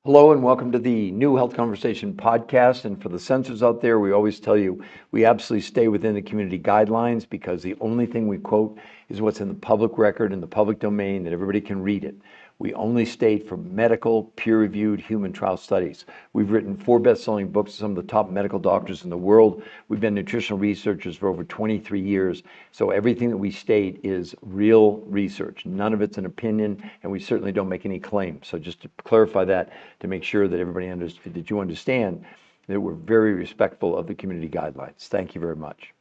Hello and welcome to the New Health Conversation podcast. And for the censors out there, we always tell you we absolutely stay within the community guidelines because the only thing we quote is what's in the public record, in the public domain, that everybody can read it. We only state from medical, peer-reviewed human trial studies. We've written 4 best-selling books to some of the top medical doctors in the world. We've been nutritional researchers for over 23 years. So everything that we state is real research. None of it's an opinion, and we certainly don't make any claims. So just to clarify that, to make sure that everybody that you understand that we're very respectful of the community guidelines. Thank you very much.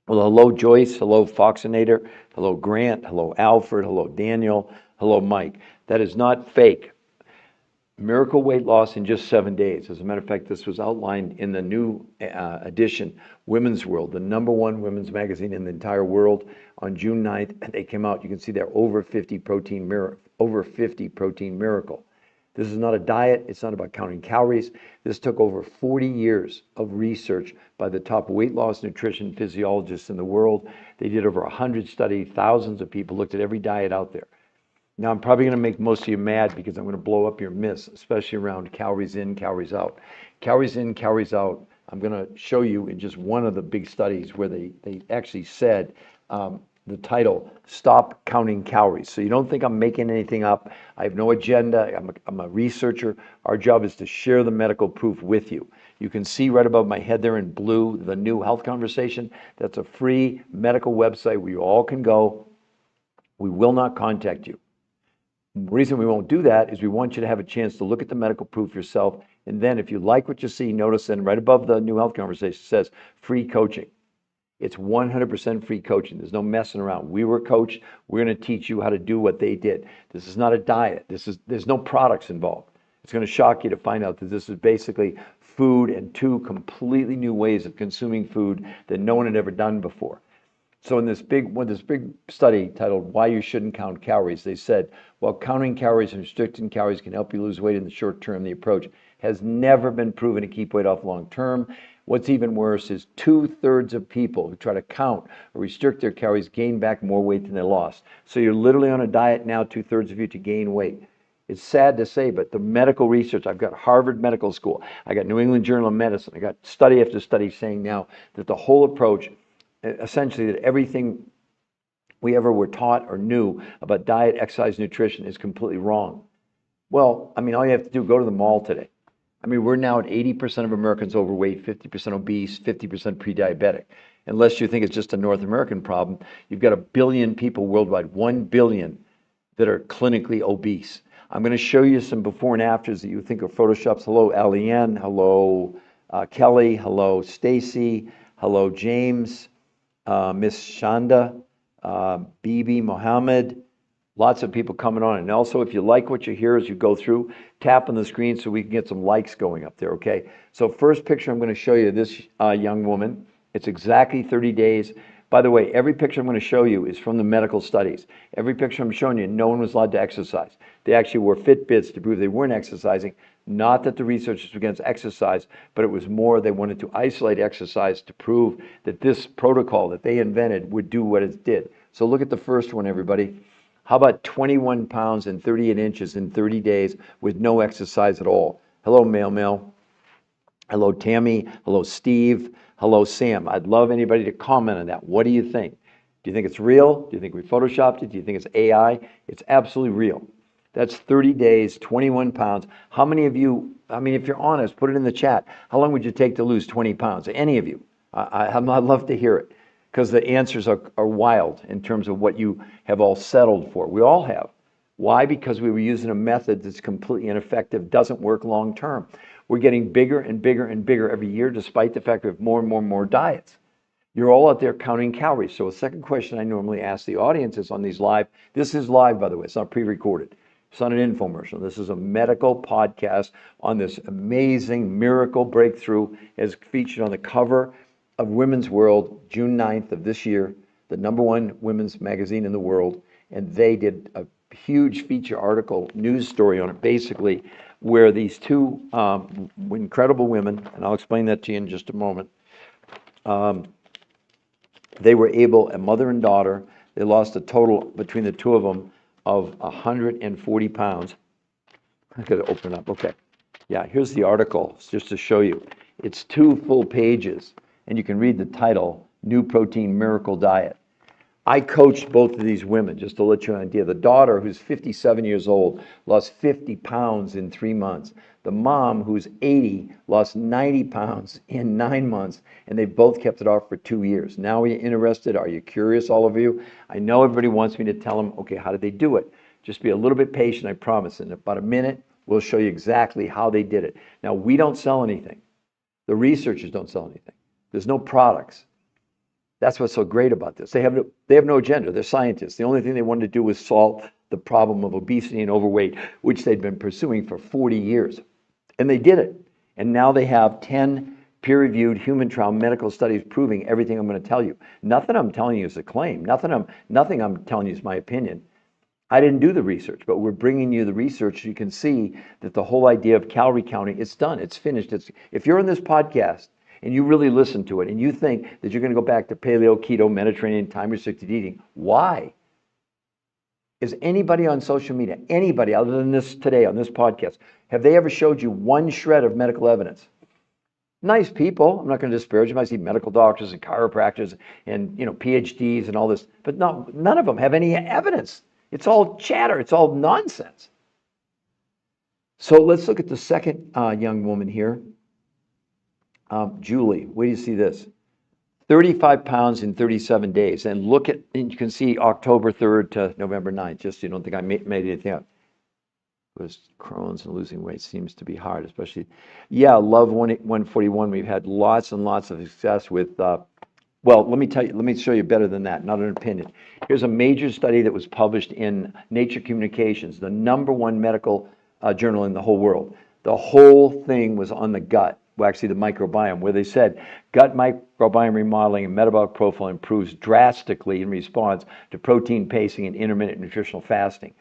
Well, hello, Joyce. Hello, Foxinator. Hello, Grant. Hello, Alfred. Hello, Daniel. Hello, Mike. That is not fake. Miracle weight loss in just 7 days. As a matter of fact, this was outlined in the new edition, Women's World, the #1 women's magazine in the entire world, on June 9th. And they came out, you can see there, over 50 protein miracle. This is not a diet. It's not about counting calories. This took over 40 years of research by the top weight loss nutrition physiologists in the world. They did over 100 studies, thousands of people, looked at every diet out there. Now, I'm probably going to make most of you mad because I'm going to blow up your myths, especially around calories in, calories out. Calories in, calories out, I'm going to show you in just one of the big studies where they actually said the title, Stop Counting Calories. So you don't think I'm making anything up. I have no agenda. I'm a researcher. Our job is to share the medical proof with you. You can see right above my head there in blue, the New Health Conversation. That's a free medical website where you all can go. We will not contact you. The reason we won't do that is we want you to have a chance to look at the medical proof yourself. And then if you like what you see, notice then right above the New Health Conversation says free coaching. It's 100% free coaching. There's no messing around. We were coached. We're going to teach you how to do what they did. This is not a diet. There's no products involved. It's going to shock you to find out that this is basically food and 2 completely new ways of consuming food that no one had ever done before. So in this big study titled Why You Shouldn't Count Calories, they said, while counting calories and restricting calories can help you lose weight in the short term, the approach has never been proven to keep weight off long term. What's even worse is 2/3 of people who try to count or restrict their calories gain back more weight than they lost. So you're literally on a diet now, 2/3 of you, to gain weight. It's sad to say, but the medical research, I've got Harvard Medical School, I got New England Journal of Medicine, I got study after study saying now that the whole approach, essentially that everything we ever were taught or knew about diet, exercise, nutrition is completely wrong. Well, I mean, all you have to do, go to the mall today. I mean, we're now at 80% of Americans overweight, 50% obese, 50% pre-diabetic. Unless you think it's just a North American problem, you've got 1 billion people worldwide, 1 billion that are clinically obese. I'm going to show you some before and afters that you think are photoshops. Hello, Aliane. Hello, Kelly. Hello, Stacy. Hello, James. Miss Shanda, Bibi, Mohammed. Lots of people coming on. And also, if you like what you hear as you go through, tap on the screen so we can get some likes going up there, okay? So first picture I'm going to show you, this young woman. It's exactly 30 days. By the way, every picture I'm going to show you is from the medical studies. Every picture I'm showing you, no one was allowed to exercise. They actually wore Fitbits to prove they weren't exercising. Not that the research was against exercise, but it was more they wanted to isolate exercise to prove that this protocol that they invented would do what it did. So look at the first one, everybody. How about 21 pounds and 38 inches in 30 days with no exercise at all? Hello, Mail. Hello, Tammy. Hello, Steve. Hello, Sam. I'd love anybody to comment on that. What do you think? Do you think it's real? Do you think we photoshopped it? Do you think it's AI? It's absolutely real. That's 30 days, 21 pounds. How many of you, I mean, if you're honest, put it in the chat. How long would you take to lose 20 pounds? Any of you? I'd love to hear it, because the answers are wild in terms of what you have all settled for. We all have. Why? Because we were using a method that's completely ineffective, doesn't work long term. We're getting bigger and bigger and bigger every year, despite the fact we have more and more diets. You're all out there counting calories. So a second question I normally ask the audience is on these live. This is live, by the way. It's not pre-recorded. It's not an infomercial. This is a medical podcast on this amazing miracle breakthrough, as featured on the cover of Women's World, June 9th of this year, the #1 women's magazine in the world. And they did a huge feature article, news story on it, basically, where these 2 incredible women, and I'll explain that to you in just a moment, they were able, a mother and daughter, they lost a total between the 2 of them of 140 pounds. I gotta open up, okay. Yeah, here's the article, just to show you. It's 2 full pages, and you can read the title, New Protein Miracle Diet. I coached both of these women, just to let you an idea. The daughter, who's 57 years old, lost 50 pounds in 3 months. The mom, who's 80, lost 90 pounds in 9 months, and they both kept it off for 2 years. Now, are you interested? Are you curious, all of you? I know everybody wants me to tell them, okay, how did they do it? Just be a little bit patient, I promise. In about a minute, we'll show you exactly how they did it. Now, we don't sell anything. The researchers don't sell anything. There's no products. That's what's so great about this. They have no agenda. They're scientists. The only thing they wanted to do was solve the problem of obesity and overweight, which they'd been pursuing for 40 years. And they did it. And now they have 10 peer-reviewed human trial medical studies proving everything I'm going to tell you. Nothing I'm telling you is a claim. Nothing I'm telling you is my opinion. I didn't do the research, but we're bringing you the research. You can see that the whole idea of calorie counting, it's done. It's finished. If you're on this podcast, and you really listen to it, and you think that you're going to go back to paleo, keto, Mediterranean, time-restricted eating, why? Is anybody on social media, anybody other than this today on this podcast, have they ever showed you one shred of medical evidence? Nice people, I'm not going to disparage them. I see medical doctors and chiropractors and PhDs and all this, but no, none of them have any evidence. It's all chatter. It's all nonsense. So let's look at the second young woman here. Julie, where do you see this? 35 pounds in 37 days. And and you can see October 3rd to November 9th, just so you don't think I made anything up. Because Crohn's and losing weight seems to be hard, especially, Love 141, we've had lots and lots of success with, well, let me show you better than that, not an opinion. Here's a major study that was published in Nature Communications, the #1 medical journal in the whole world. The whole thing was on the gut. Well, actually the microbiome, where they said gut microbiome remodeling and metabolic profile improves drastically in response to protein pacing and intermittent nutritional fasting.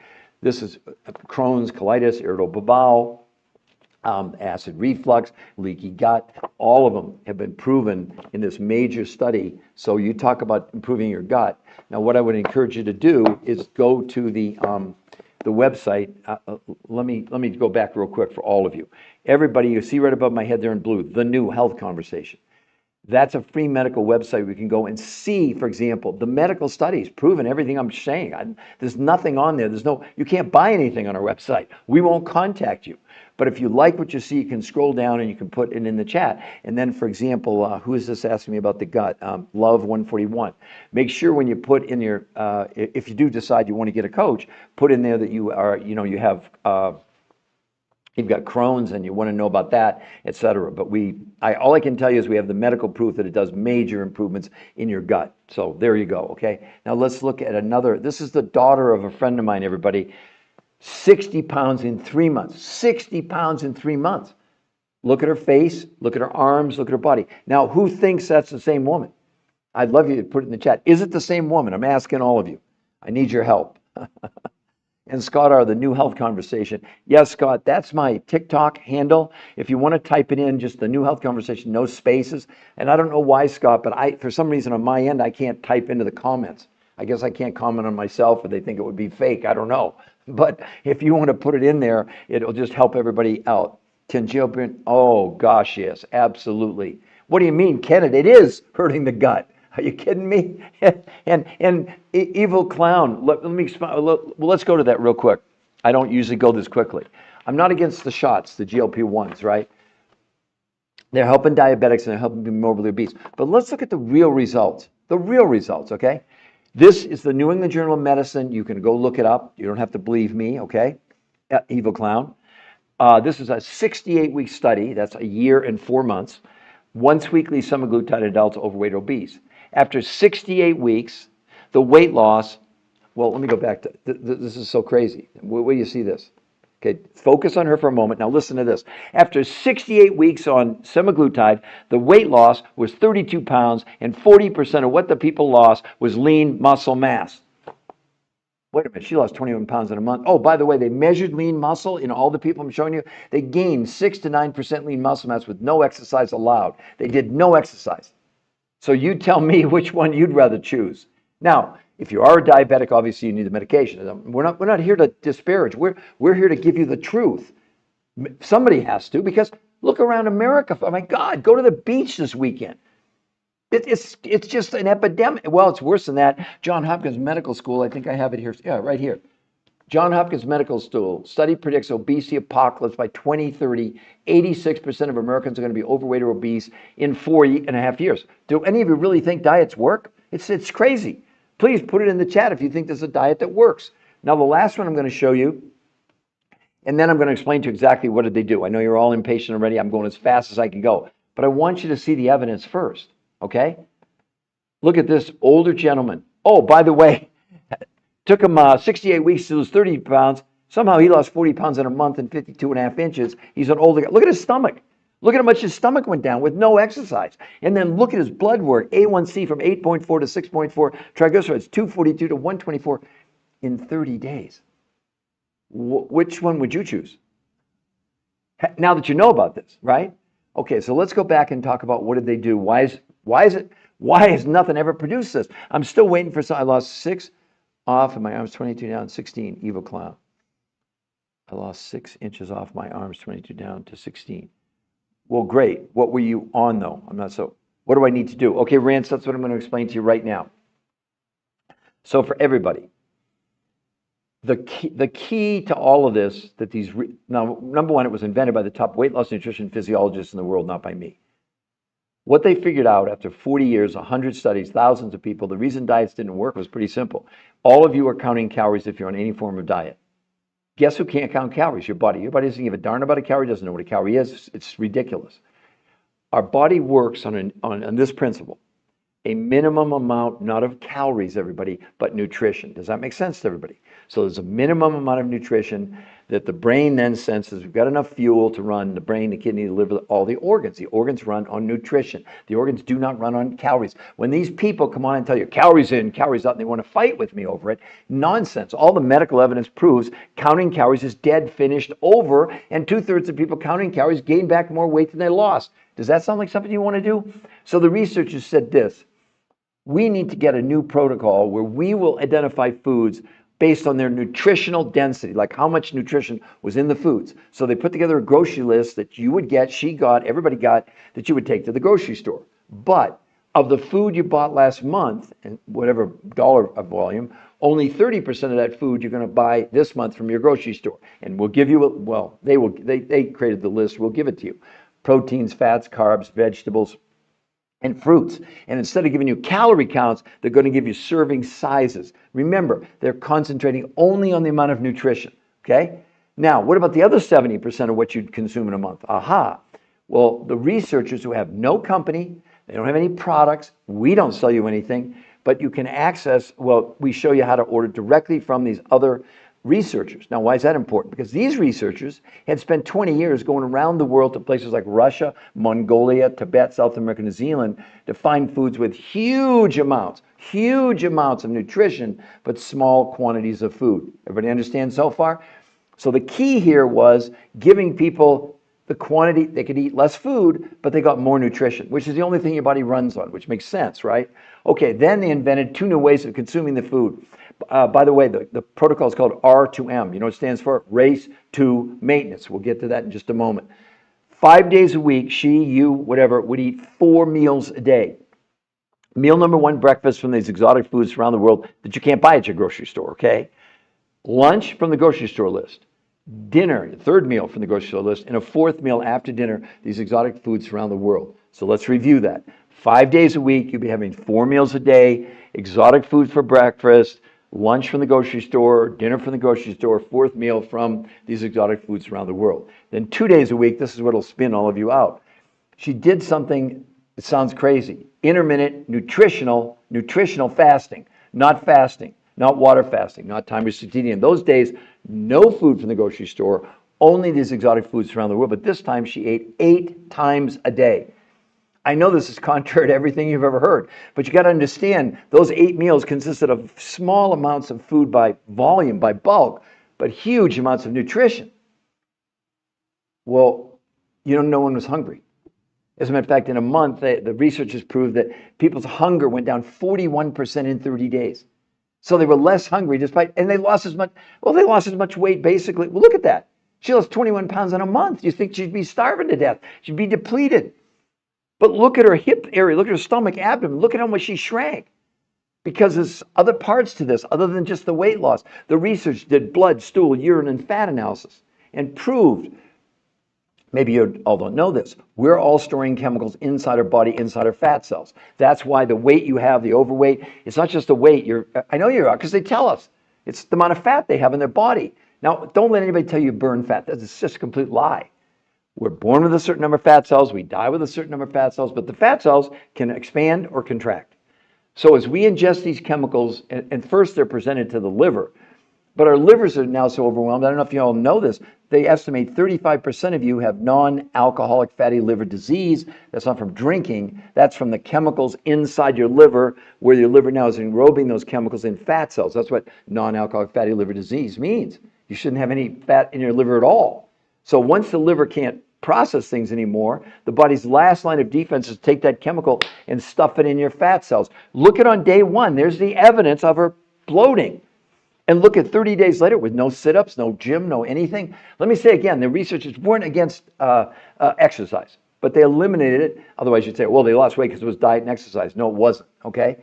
This is Crohn's, colitis, irritable bowel, acid reflux, leaky gut. All of them have been proven in this major study. So you talk about improving your gut. Now, what I would encourage you to do is go to the website. Let me go back real quick for all of you. Everybody, you see right above my head there in blue, the New Health Conversation. That's a free medical website. We can go and see, for example, the medical studies proving everything I'm saying. There's nothing on there. You can't buy anything on our website. We won't contact you. But if you like what you see, you can scroll down and you can put it in the chat. And then, for example, who is this asking me about the gut? Love 141. Make sure when you put in your, if you do decide you want to get a coach, put in there that you are, you have, you've got Crohn's and you want to know about that, etc. But all I can tell you is we have the medical proof that it does major improvements in your gut. So there you go, okay? Now let's look at another. This is the daughter of a friend of mine, everybody. 60 pounds in 3 months. 60 pounds in 3 months. Look at her face, look at her arms, look at her body. Now, who thinks that's the same woman? I'd love you to put it in the chat. Is it the same woman? I'm asking all of you. I need your help. And Scott R, the New Health Conversation. Yes, Scott, that's my TikTok handle. If you want to type it in, just the New Health Conversation, no spaces. And I don't know why, Scott, but for some reason on my end, I can't type into the comments. I guess I can't comment on myself or they think it would be fake. I don't know. But if you want to put it in there, it'll just help everybody out. Oh, gosh, yes, absolutely. What do you mean, Kenneth? It is hurting the gut. Are you kidding me? and Evil Clown, let's go to that real quick. I don't usually go this quickly. I'm not against the shots, the GLP-1s, right? They're helping diabetics and they're helping be morbidly obese. But let's look at the real results, okay? This is the New England Journal of Medicine. You can go look it up. You don't have to believe me, okay? Evil Clown. This is a 68-week study. That's a year and 4 months. Once weekly semaglutide adults overweight or obese. After 68 weeks, the weight loss, well, let me go back to, this is so crazy. Where do you see this? Okay, focus on her for a moment. Now listen to this. After 68 weeks on semaglutide, the weight loss was 32 pounds and 40% of what the people lost was lean muscle mass. Wait a minute, she lost 21 pounds in a month. Oh, by the way, they measured lean muscle in all the people I'm showing you. They gained 6 to 9% lean muscle mass with no exercise allowed. They did no exercise. So you tell me which one you'd rather choose. Now, if you are a diabetic, obviously you need the medication. We're not here to disparage. We're here to give you the truth. Somebody has to, because look around America. Oh my God, go to the beach this weekend. It's just an epidemic. Well, it's worse than that. John Hopkins Medical School, I think I have it here. Yeah, right here. John Hopkins Medical School study predicts obesity apocalypse by 2030. 86% of Americans are going to be overweight or obese in 4.5 years. Do any of you really think diets work? It's crazy. Please put it in the chat if you think there's a diet that works. Now, the last one I'm going to show you, and then I'm going to explain to you exactly what did they do. I know you're all impatient already. I'm going as fast as I can go. But I want you to see the evidence first, okay? Look at this older gentleman. Oh, by the way, took him 68 weeks to lose 30 pounds. Somehow he lost 40 pounds in a month and 52.5 inches. He's an older guy. Look at his stomach. Look at how much his stomach went down with no exercise. And then look at his blood work. A1C from 8.4 to 6.4. Triglycerides 242 to 124 in 30 days. Which one would you choose? Now that you know about this, right? Okay, so let's go back and talk about what did they do. Why has nothing ever produced this? I'm still waiting for some. I lost 6 off and my arms 22 down, 16, evil clown. I lost 6 inches off my arms, 22 down to 16. Well, great. What were you on though? I'm not so. What do I need to do? Okay, Rance, that's what I'm going to explain to you right now. So for everybody, the key to all of this, that now, number one, it was invented by the top weight loss nutrition physiologists in the world, not by me. What they figured out after 40 years, 100 studies, thousands of people, the reason diets didn't work was pretty simple. All of you are counting calories if you're on any form of diet. Guess who can't count calories? Your body. Your body doesn't give a darn about a calorie, doesn't know what a calorie is. It's ridiculous. Our body works on this principle. A minimum amount, not of calories, everybody, but nutrition. Does that make sense to everybody? So there's a minimum amount of nutrition that the brain then senses. We've got enough fuel to run the brain, the kidney, the liver, all the organs. The organs run on nutrition. The organs do not run on calories. When these people come on and tell you calories in, calories out, and they want to fight with me over it, nonsense. All the medical evidence proves counting calories is dead, finished, over, and 2/3 of people counting calories gain back more weight than they lost. Does that sound like something you want to do? So the researchers said this: we need to get a new protocol where we will identify foods based on their nutritional density, like how much nutrition was in the foods. So they put together a grocery list that you would get, she got, everybody got, that you would take to the grocery store. But of the food you bought last month, and whatever dollar of volume, only 30% of that food you're going to buy this month from your grocery store. And we'll give you, they created the list, we'll give it to you. Proteins, fats, carbs, vegetables, and fruits. And instead of giving you calorie counts, they're going to give you serving sizes. Remember, they're concentrating only on the amount of nutrition, okay? Now, what about the other 70% of what you'd consume in a month? Aha. Well, the researchers who have no company, they don't have any products, we don't sell you anything, but you can access, we show you how to order directly from these other researchers. Now, why is that important? Because these researchers had spent 20 years going around the world to places like Russia, Mongolia, Tibet, South America, New Zealand to find foods with huge amounts of nutrition, but small quantities of food. Everybody understand so far? So the key here was giving people the quantity. They could eat less food, but they got more nutrition, which is the only thing your body runs on, which makes sense, right? Okay, then they invented 2 new ways of consuming the food. By the way, the protocol is called R2M. You know what it stands for? Race to maintenance. We'll get to that in just a moment. 5 days a week, whatever, would eat 4 meals a day. Meal number 1, breakfast from these exotic foods around the world that you can't buy at your grocery store, okay? Lunch from the grocery store list. Dinner, 3rd meal from the grocery store list, and a 4th meal after dinner, these exotic foods around the world. So let's review that. 5 days a week, you'll be having 4 meals a day, exotic food for breakfast, lunch from the grocery store, dinner from the grocery store, 4th meal from these exotic foods around the world. Then 2 days a week, this is what will spin all of you out. She did something that sounds crazy. Intermittent nutritional fasting, not water fasting, not time restricted eating. In those days, no food from the grocery store, only these exotic foods around the world. But this time she ate 8 times a day. I know this is contrary to everything you've ever heard, but you got to understand those 8 meals consisted of small amounts of food by volume, by bulk, but huge amounts of nutrition. Well, no one was hungry. As a matter of fact, in a month, the researchers proved that people's hunger went down 41% in 30 days. So they were less hungry and they lost as much weight basically. Well, look at that. She lost 21 pounds in a month. You think she'd be starving to death. She'd be depleted. But look at her hip area, look at her stomach, abdomen, look at how much she shrank. Because there's other parts to this other than just the weight loss. The research did blood, stool, urine, and fat analysis and proved, maybe you all don't know this, we're all storing chemicals inside our body, inside our fat cells. That's why the weight you have, the overweight, it's not just the weight. I know you're out because they tell us. It's the amount of fat they have in their body. Now, don't let anybody tell you burn fat. That's just a complete lie. We're born with a certain number of fat cells. We die with a certain number of fat cells, but the fat cells can expand or contract. So as we ingest these chemicals, and first they're presented to the liver, but our livers are now so overwhelmed. I don't know if you all know this. They estimate 35% of you have non-alcoholic fatty liver disease. That's not from drinking. That's from the chemicals inside your liver, where your liver now is enrobing those chemicals in fat cells. That's what non-alcoholic fatty liver disease means. You shouldn't have any fat in your liver at all. So once the liver can't process things anymore, the body's last line of defense is to take that chemical and stuff it in your fat cells. Look at on day one, there's the evidence of her bloating. And look at 30 days later with no sit-ups, no gym, no anything. Let me say again, the researchers weren't against exercise, but they eliminated it. Otherwise you'd say, well, they lost weight because it was diet and exercise. No, it wasn't, okay?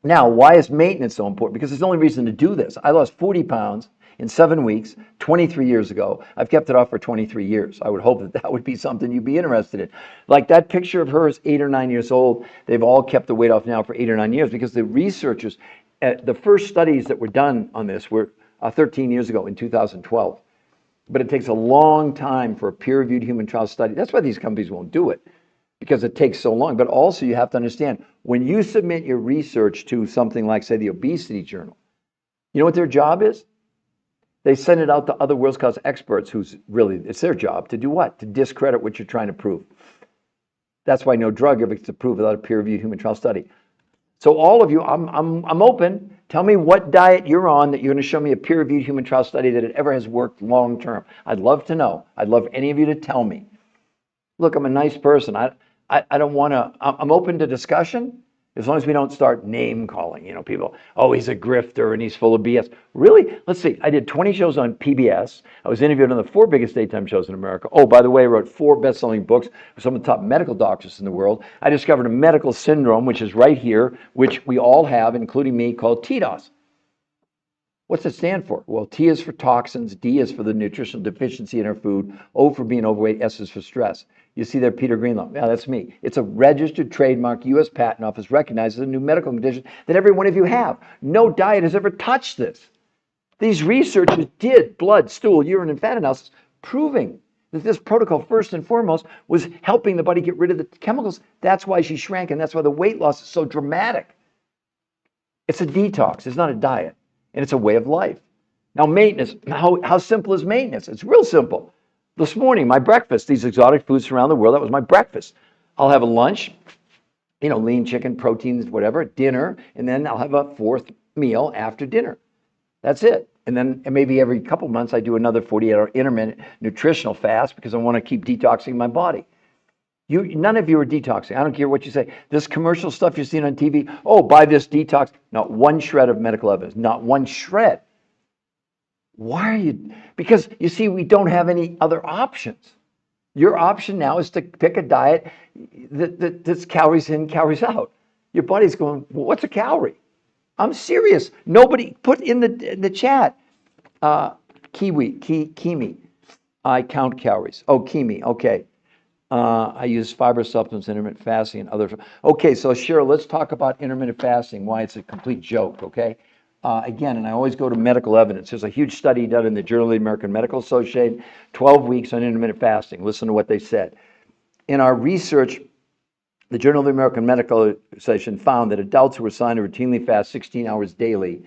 Now, why is maintenance so important? Because it's the only reason to do this. I lost 40 pounds in 7 weeks, 23 years ago. I've kept it off for 23 years. I would hope that that would be something you'd be interested in. Like that picture of her is 8 or 9 years old. They've all kept the weight off now for 8 or 9 years because the researchers, the first studies that were done on this were 13 years ago in 2012. But it takes a long time for a peer-reviewed human trial study. That's why these companies won't do it, because it takes so long. But also you have to understand, when you submit your research to something like, say, the Obesity Journal, you know what their job is? They send it out to other world-class experts who's really, it's their job to do what? To discredit what you're trying to prove. That's why no drug ever gets approved without a peer-reviewed human trial study. So all of you, I'm open. Tell me what diet you're on that you're going to show me a peer-reviewed human trial study that it ever has worked long-term. I'd love to know. I'd love any of you to tell me. Look, I'm a nice person. I don't want to, I'm open to discussion as long as we don't start name calling, you know, people, oh, he's a grifter and he's full of BS. Really? Let's see. I did 20 shows on PBS. I was interviewed on the 4 biggest daytime shows in America. Oh, by the way, I wrote 4 best-selling books with some of the top medical doctors in the world. I discovered a medical syndrome, which is right here, which we all have, including me, called TDOS. What's it stand for? Well, T is for toxins, D is for the nutritional deficiency in our food, O for being overweight, S is for stress. You see there, Peter Greenlaw. Yeah, that's me. It's a registered trademark. U.S. Patent Office recognizes a new medical condition that every one of you have. No diet has ever touched this. These researchers did blood, stool, urine, and fat analysis, proving that this protocol, first and foremost, was helping the body get rid of the chemicals. That's why she shrank, and that's why the weight loss is so dramatic. It's a detox. It's not a diet, and it's a way of life. Now, maintenance. How simple is maintenance? It's real simple. This morning, my breakfast, these exotic foods from around the world, that was my breakfast. I'll have a lunch, you know, lean chicken, proteins, whatever, dinner, and then I'll have a 4th meal after dinner. That's it. And then maybe every couple months I do another 48-hour intermittent nutritional fast because I want to keep detoxing my body. None of you are detoxing. I don't care what you say. This commercial stuff you're seeing on TV, oh, buy this detox. Not one shred of medical evidence, not one shred. Why are you? Because you see, we don't have any other options. Your option now is to pick a diet that's calories in, calories out. Your body's going, well, what's a calorie? I'm serious. Nobody put in the chat. Kimi. I count calories. Oh, Kimi. Okay. I use fiber supplements, intermittent fasting, and other. Okay, so Cheryl, let's talk about intermittent fasting. Why it's a complete joke. Okay. Again, and I always go to medical evidence. There's a huge study done in the Journal of the American Medical Association, 12 weeks on intermittent fasting. Listen to what they said. In our research, the Journal of the American Medical Association found that adults who were assigned to routinely fast 16 hours daily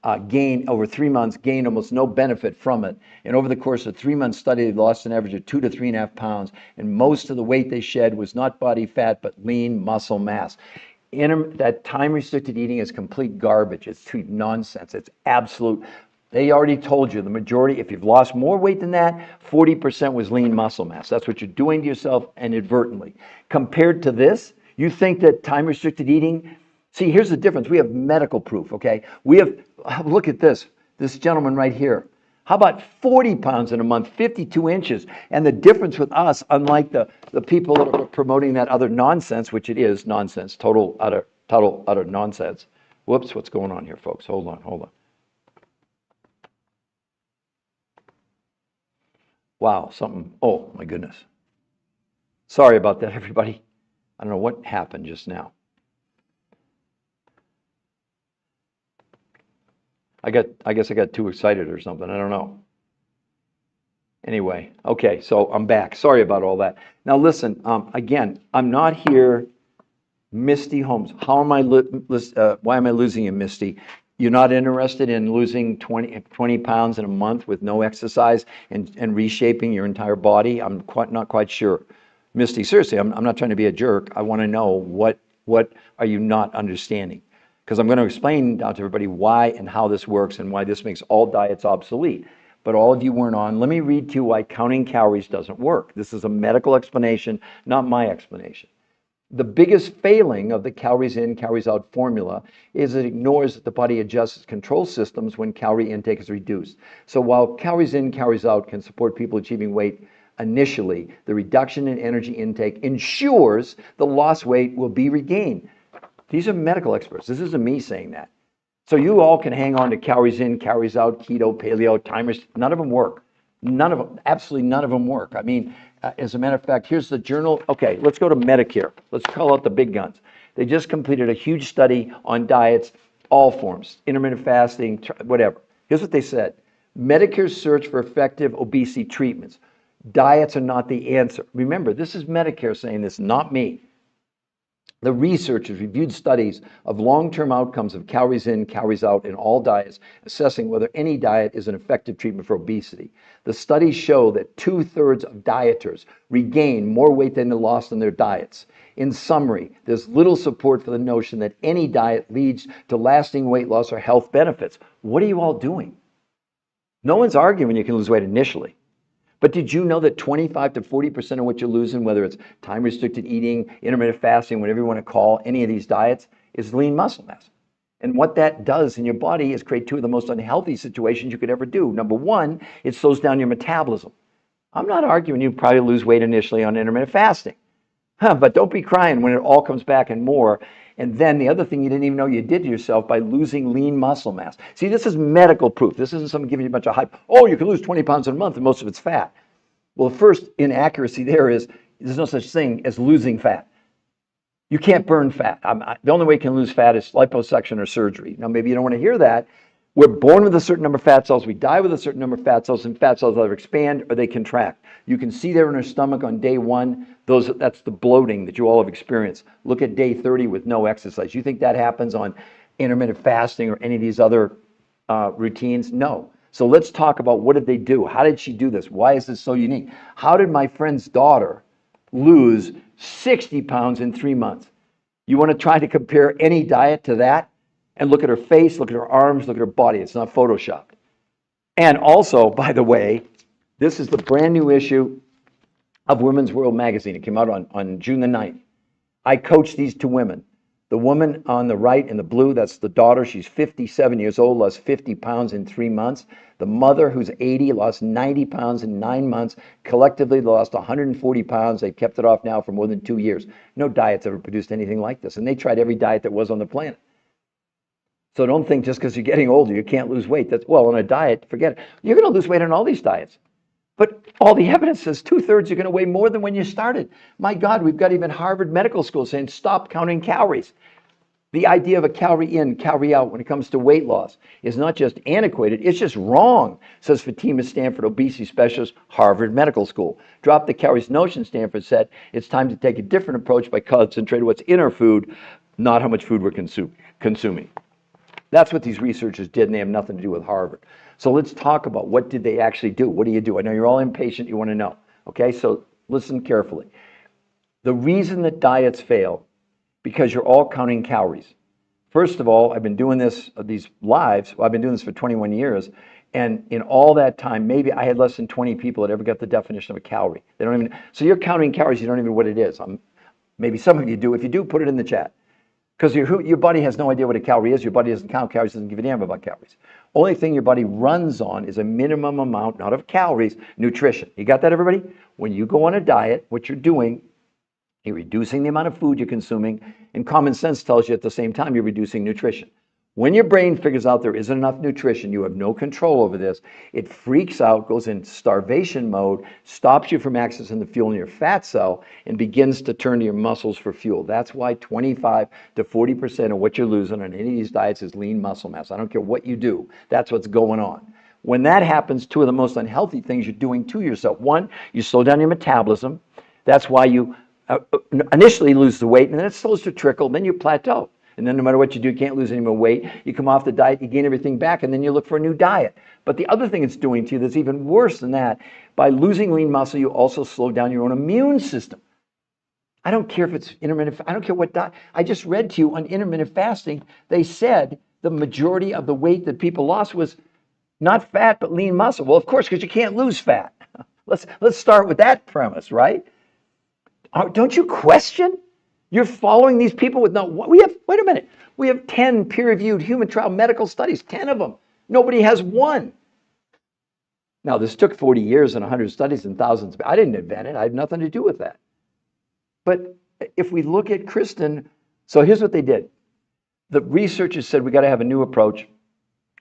over 3 months, gained almost no benefit from it. And over the course of a 3-month study, they lost an average of 2 to 3.5 pounds. And most of the weight they shed was not body fat, but lean muscle mass. That time-restricted eating is complete garbage. It's nonsense. It's absolute. They already told you the majority, if you've lost more weight than that, 40% was lean muscle mass. That's what you're doing to yourself inadvertently. Compared to this, you think that time-restricted eating, see, here's the difference. We have medical proof, okay? We have, look at this gentleman right here. How about 40 pounds in a month, 52 inches? And the difference with us, unlike the people that are promoting that other nonsense, which it is nonsense, total utter nonsense. Whoops, what's going on here, folks? Hold on. Wow, something, oh my goodness. Sorry about that, everybody. I don't know what happened just now. I guess I got too excited or something. I don't know. Anyway, okay, so I'm back. Sorry about all that. Now listen, again, I'm not here, Misty Holmes. Why am I losing you, Misty? You're not interested in losing 20 pounds in a month with no exercise and reshaping your entire body? I'm not quite sure. Misty, seriously, I'm not trying to be a jerk. I want to know what are you not understanding? Because I'm going to explain now to everybody why and how this works and why this makes all diets obsolete. But all of you weren't on. Let me read to you why counting calories doesn't work. This is a medical explanation, not my explanation. The biggest failing of the calories in, calories out formula is it ignores that the body adjusts its control systems when calorie intake is reduced. So while calories in, calories out can support people achieving weight initially, the reduction in energy intake ensures the lost weight will be regained. These are medical experts. This isn't me saying that. So you all can hang on to calories in, calories out, keto, paleo, timers. None of them work. None of them, absolutely none of them work. I mean, as a matter of fact, here's the journal. Okay, let's go to Medicare. Let's call out the big guns. They just completed a huge study on diets, all forms, intermittent fasting, whatever. Here's what they said. Medicare's search for effective obesity treatments. Diets are not the answer. Remember, this is Medicare saying this, not me. The researchers reviewed studies of long-term outcomes of calories in, calories out in all diets, assessing whether any diet is an effective treatment for obesity. The studies show that 2/3 of dieters regain more weight than they lost in their diets. In summary, there's little support for the notion that any diet leads to lasting weight loss or health benefits. What are you all doing? No one's arguing you can lose weight initially. But did you know that 25 to 40% of what you're losing, whether it's time-restricted eating, intermittent fasting, whatever you want to call any of these diets, is lean muscle mass? And what that does in your body is create two of the most unhealthy situations you could ever do. Number one, it slows down your metabolism. I'm not arguing you probably lose weight initially on intermittent fasting. But don't be crying when it all comes back and more. And then the other thing you didn't even know you did to yourself by losing lean muscle mass. See, this is medical proof. This isn't someone giving you a bunch of hype. Oh, you can lose 20 pounds in a month and most of it's fat. Well, the first inaccuracy there is there's no such thing as losing fat. You can't burn fat. The only way you can lose fat is liposuction or surgery. Now, maybe you don't want to hear that. We're born with a certain number of fat cells. We die with a certain number of fat cells, and fat cells either expand or they contract. You can see there in our stomach on day one, that's the bloating that you all have experienced. Look at day 30 with no exercise. You think that happens on intermittent fasting or any of these other routines? No. So let's talk about what did they do? How did she do this? Why is this so unique? How did my friend's daughter lose 60 pounds in 3 months? You want to try to compare any diet to that? And look at her face, look at her arms, look at her body. It's not photoshopped. And also, by the way, this is the brand new issue of Women's World magazine. It came out on June the 9th. I coached these two women. The woman on the right in the blue, that's the daughter. She's 57 years old, lost 50 pounds in 3 months. The mother, who's 80, lost 90 pounds in 9 months. Collectively, they lost 140 pounds. They've kept it off now for more than 2 years. No diet's ever produced anything like this. And they tried every diet that was on the planet. So don't think just because you're getting older, you can't lose weight. Well, on a diet, forget it. You're going to lose weight on all these diets. But all the evidence says 2/3 you're going to weigh more than when you started. My God, we've got even Harvard Medical School saying stop counting calories. The idea of a calorie in, calorie out when it comes to weight loss is not just antiquated, it's just wrong, says Fatima Stanford, obesity specialist, Harvard Medical School. Drop the calories notion, Stanford said. It's time to take a different approach by concentrating what's in our food, not how much food we're consuming. That's what these researchers did, and they have nothing to do with Harvard. So let's talk about what did they actually do. What do you do? I know you're all impatient. You want to know. Okay, so listen carefully. The reason that diets fail, because you're all counting calories. First of all, I've been doing these lives. Well, I've been doing this for 21 years. And in all that time, maybe I had less than 20 people that ever got the definition of a calorie. They don't even. So you're counting calories. You don't even know what it is. Maybe some of you do. If you do, put it in the chat. Because your body has no idea what a calorie is. Your body doesn't count calories, doesn't give a damn about calories. Only thing your body runs on is a minimum amount, not of calories, nutrition. You got that, everybody? When you go on a diet, what you're doing, you're reducing the amount of food you're consuming, and common sense tells you at the same time you're reducing nutrition. When your brain figures out there isn't enough nutrition, you have no control over this, it freaks out, goes in starvation mode, stops you from accessing the fuel in your fat cell, and begins to turn to your muscles for fuel. That's why 25 to 40% of what you're losing on any of these diets is lean muscle mass. I don't care what you do. That's what's going on. When that happens, two of the most unhealthy things you're doing to yourself. One, you slow down your metabolism. That's why you initially lose the weight, and then it starts to trickle, then you plateau. And then no matter what you do, you can't lose any more weight. You come off the diet, you gain everything back, and then you look for a new diet. But the other thing it's doing to you that's even worse than that, by losing lean muscle, you also slow down your own immune system. I don't care if it's intermittent, I don't care what diet. I just read to you on intermittent fasting, they said the majority of the weight that people lost was not fat, but lean muscle. Well, of course, because you can't lose fat. Let's start with that premise, right? Don't you question? You're following these people with wait a minute. We have 10 peer-reviewed human trial medical studies, 10 of them. Nobody has one. Now, this took 40 years and 100 studies and thousands. I didn't invent it. I had nothing to do with that. But if we look at Kristen, so here's what they did. The researchers said, we got to have a new approach.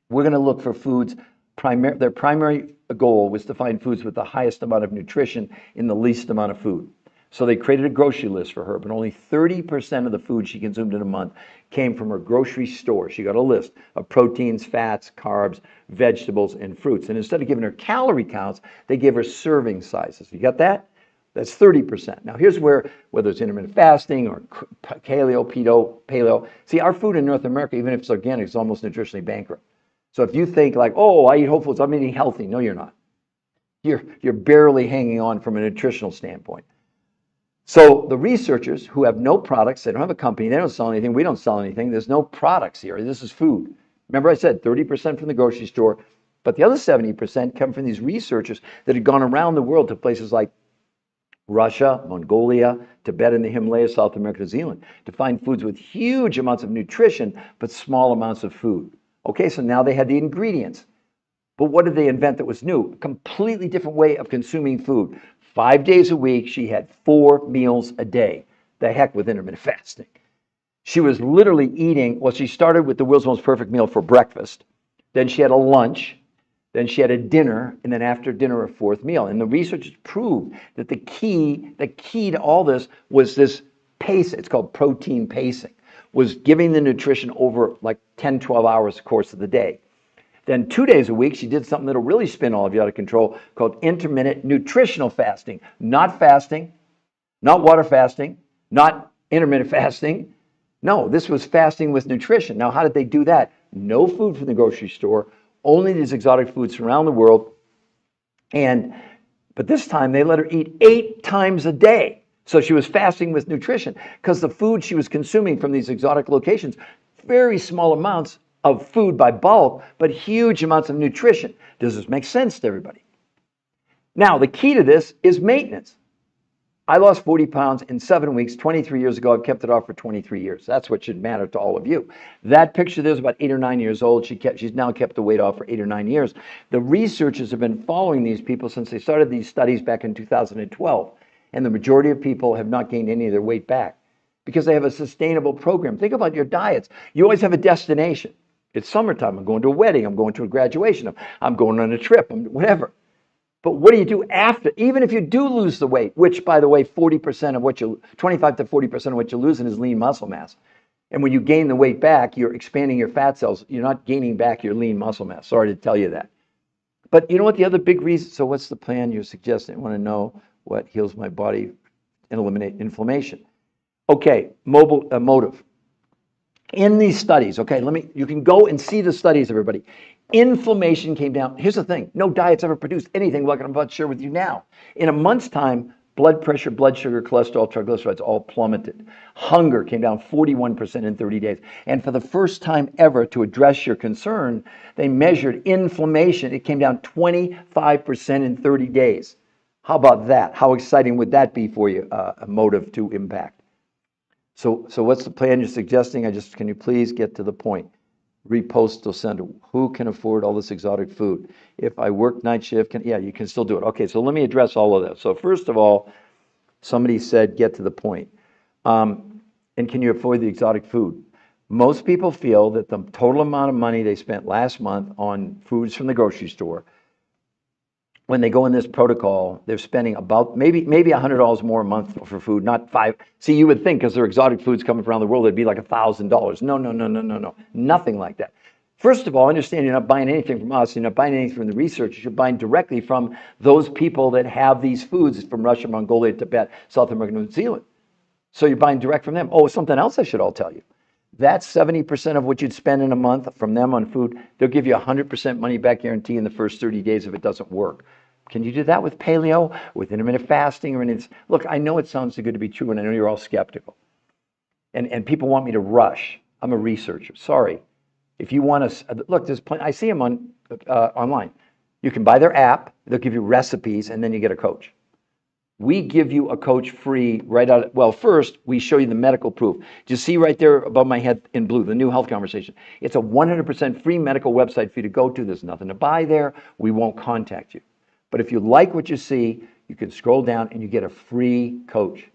We're going to look for foods. Their primary goal was to find foods with the highest amount of nutrition in the least amount of food. So they created a grocery list for her, but only 30% of the food she consumed in a month came from her grocery store. She got a list of proteins, fats, carbs, vegetables, and fruits. And instead of giving her calorie counts, they gave her serving sizes. You got that? That's 30%. Now here's where, whether it's intermittent fasting or paleo, see, our food in North America, even if it's organic, is almost nutritionally bankrupt. So if you think like, oh, I eat whole foods, I'm eating healthy. No, you're not. You're barely hanging on from a nutritional standpoint. So the researchers who have no products, they don't have a company, they don't sell anything, we don't sell anything, there's no products here, this is food. Remember I said 30% from the grocery store, but the other 70% come from these researchers that had gone around the world to places like Russia, Mongolia, Tibet, and the Himalayas, South America, New Zealand, to find foods with huge amounts of nutrition, but small amounts of food. Okay, so now they had the ingredients. But what did they invent that was new? A completely different way of consuming food. 5 days a week, she had 4 meals a day. The heck with intermittent fasting. She was literally eating, well, she started with the world's most perfect meal for breakfast. Then she had a lunch. Then she had a dinner. And then after dinner, a 4th meal. And the researchers proved that the key to all this was this pace. It's called protein pacing. Was giving the nutrition over like 10, 12 hours the course of the day. Then 2 days a week, she did something that'll really spin all of you out of control called intermittent nutritional fasting. Not fasting, not water fasting, not intermittent fasting. No, this was fasting with nutrition. Now, how did they do that? No food from the grocery store, only these exotic foods from around the world. But this time they let her eat 8 times a day. So she was fasting with nutrition because the food she was consuming from these exotic locations, very small amounts of food by bulk, but huge amounts of nutrition. Does this make sense to everybody? Now, the key to this is maintenance. I lost 40 pounds in 7 weeks, 23 years ago. I've kept it off for 23 years. That's what should matter to all of you. That picture there is about 8 or 9 years old. She's now kept the weight off for 8 or 9 years. The researchers have been following these people since they started these studies back in 2012. And the majority of people have not gained any of their weight back because they have a sustainable program. Think about your diets. You always have a destination. It's summertime. I'm going to a wedding. I'm going to a graduation. I'm going on a trip. Whatever. But what do you do after? Even if you do lose the weight, which, by the way, 25 to 40% of what you're losing is lean muscle mass. And when you gain the weight back, you're expanding your fat cells. You're not gaining back your lean muscle mass. Sorry to tell you that. But you know what the other big reason? So what's the plan you're suggesting? I want to know what heals my body and eliminate inflammation. Okay, motive. In these studies, okay, you can go and see the studies, everybody. Inflammation came down. Here's the thing. No diet's ever produced anything like I'm about to share with you now. In a month's time, blood pressure, blood sugar, cholesterol, triglycerides all plummeted. Hunger came down 41% in 30 days. And for the first time ever, to address your concern, they measured inflammation. It came down 25% in 30 days. How about that? How exciting would that be for you, a motive to impact? So what's the plan you're suggesting? Can you please get to the point? Repost or send. Who can afford all this exotic food? If I work night shift, yeah, you can still do it. Okay, so let me address all of that. So first of all, somebody said, get to the point. And can you afford the exotic food? Most people feel that the total amount of money they spent last month on foods from the grocery store, when they go in this protocol, they're spending about maybe $100 more a month for food, not five. See, you would think because they're exotic foods coming from around the world, it'd be like $1,000. No, nothing like that. First of all, understand you're not buying anything from us. You're not buying anything from the researchers. You're buying directly from those people that have these foods from Russia, Mongolia, Tibet, South America, New Zealand. So you're buying direct from them. Oh, something else I should all tell you. That's 70% of what you'd spend in a month from them on food. They'll give you 100% money back guarantee in the first 30 days if it doesn't work. Can you do that with paleo, with intermittent fasting, or anything? Look, I know it sounds too good to be true, and I know you're all skeptical. And people want me to rush. I'm a researcher. Sorry. If you want to look, there's plenty. I see them on online. You can buy their app. They'll give you recipes, and then you get a coach. We give you a coach free right out. Well, first, we show you the medical proof. Do you see right there above my head in blue, the new health conversation? It's a 100% free medical website for you to go to. There's nothing to buy there. We won't contact you. But if you like what you see, you can scroll down and you get a free coach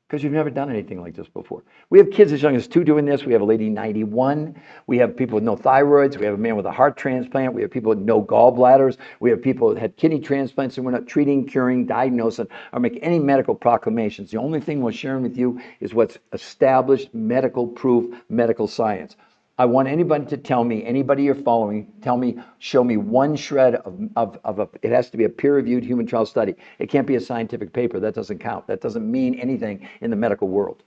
because you've never done anything like this before. We have kids as young as 2 doing this. We have a lady 91. We have people with no thyroids. We have a man with a heart transplant. We have people with no gallbladders. We have people that had kidney transplants, and we're not treating, curing, diagnosing, or making any medical proclamations. The only thing we're sharing with you is what's established medical proof, medical science. I want anybody to tell me, anybody you're following, show me one shred of it has to be a peer-reviewed human trial study. It can't be a scientific paper. That doesn't count. That doesn't mean anything in the medical world.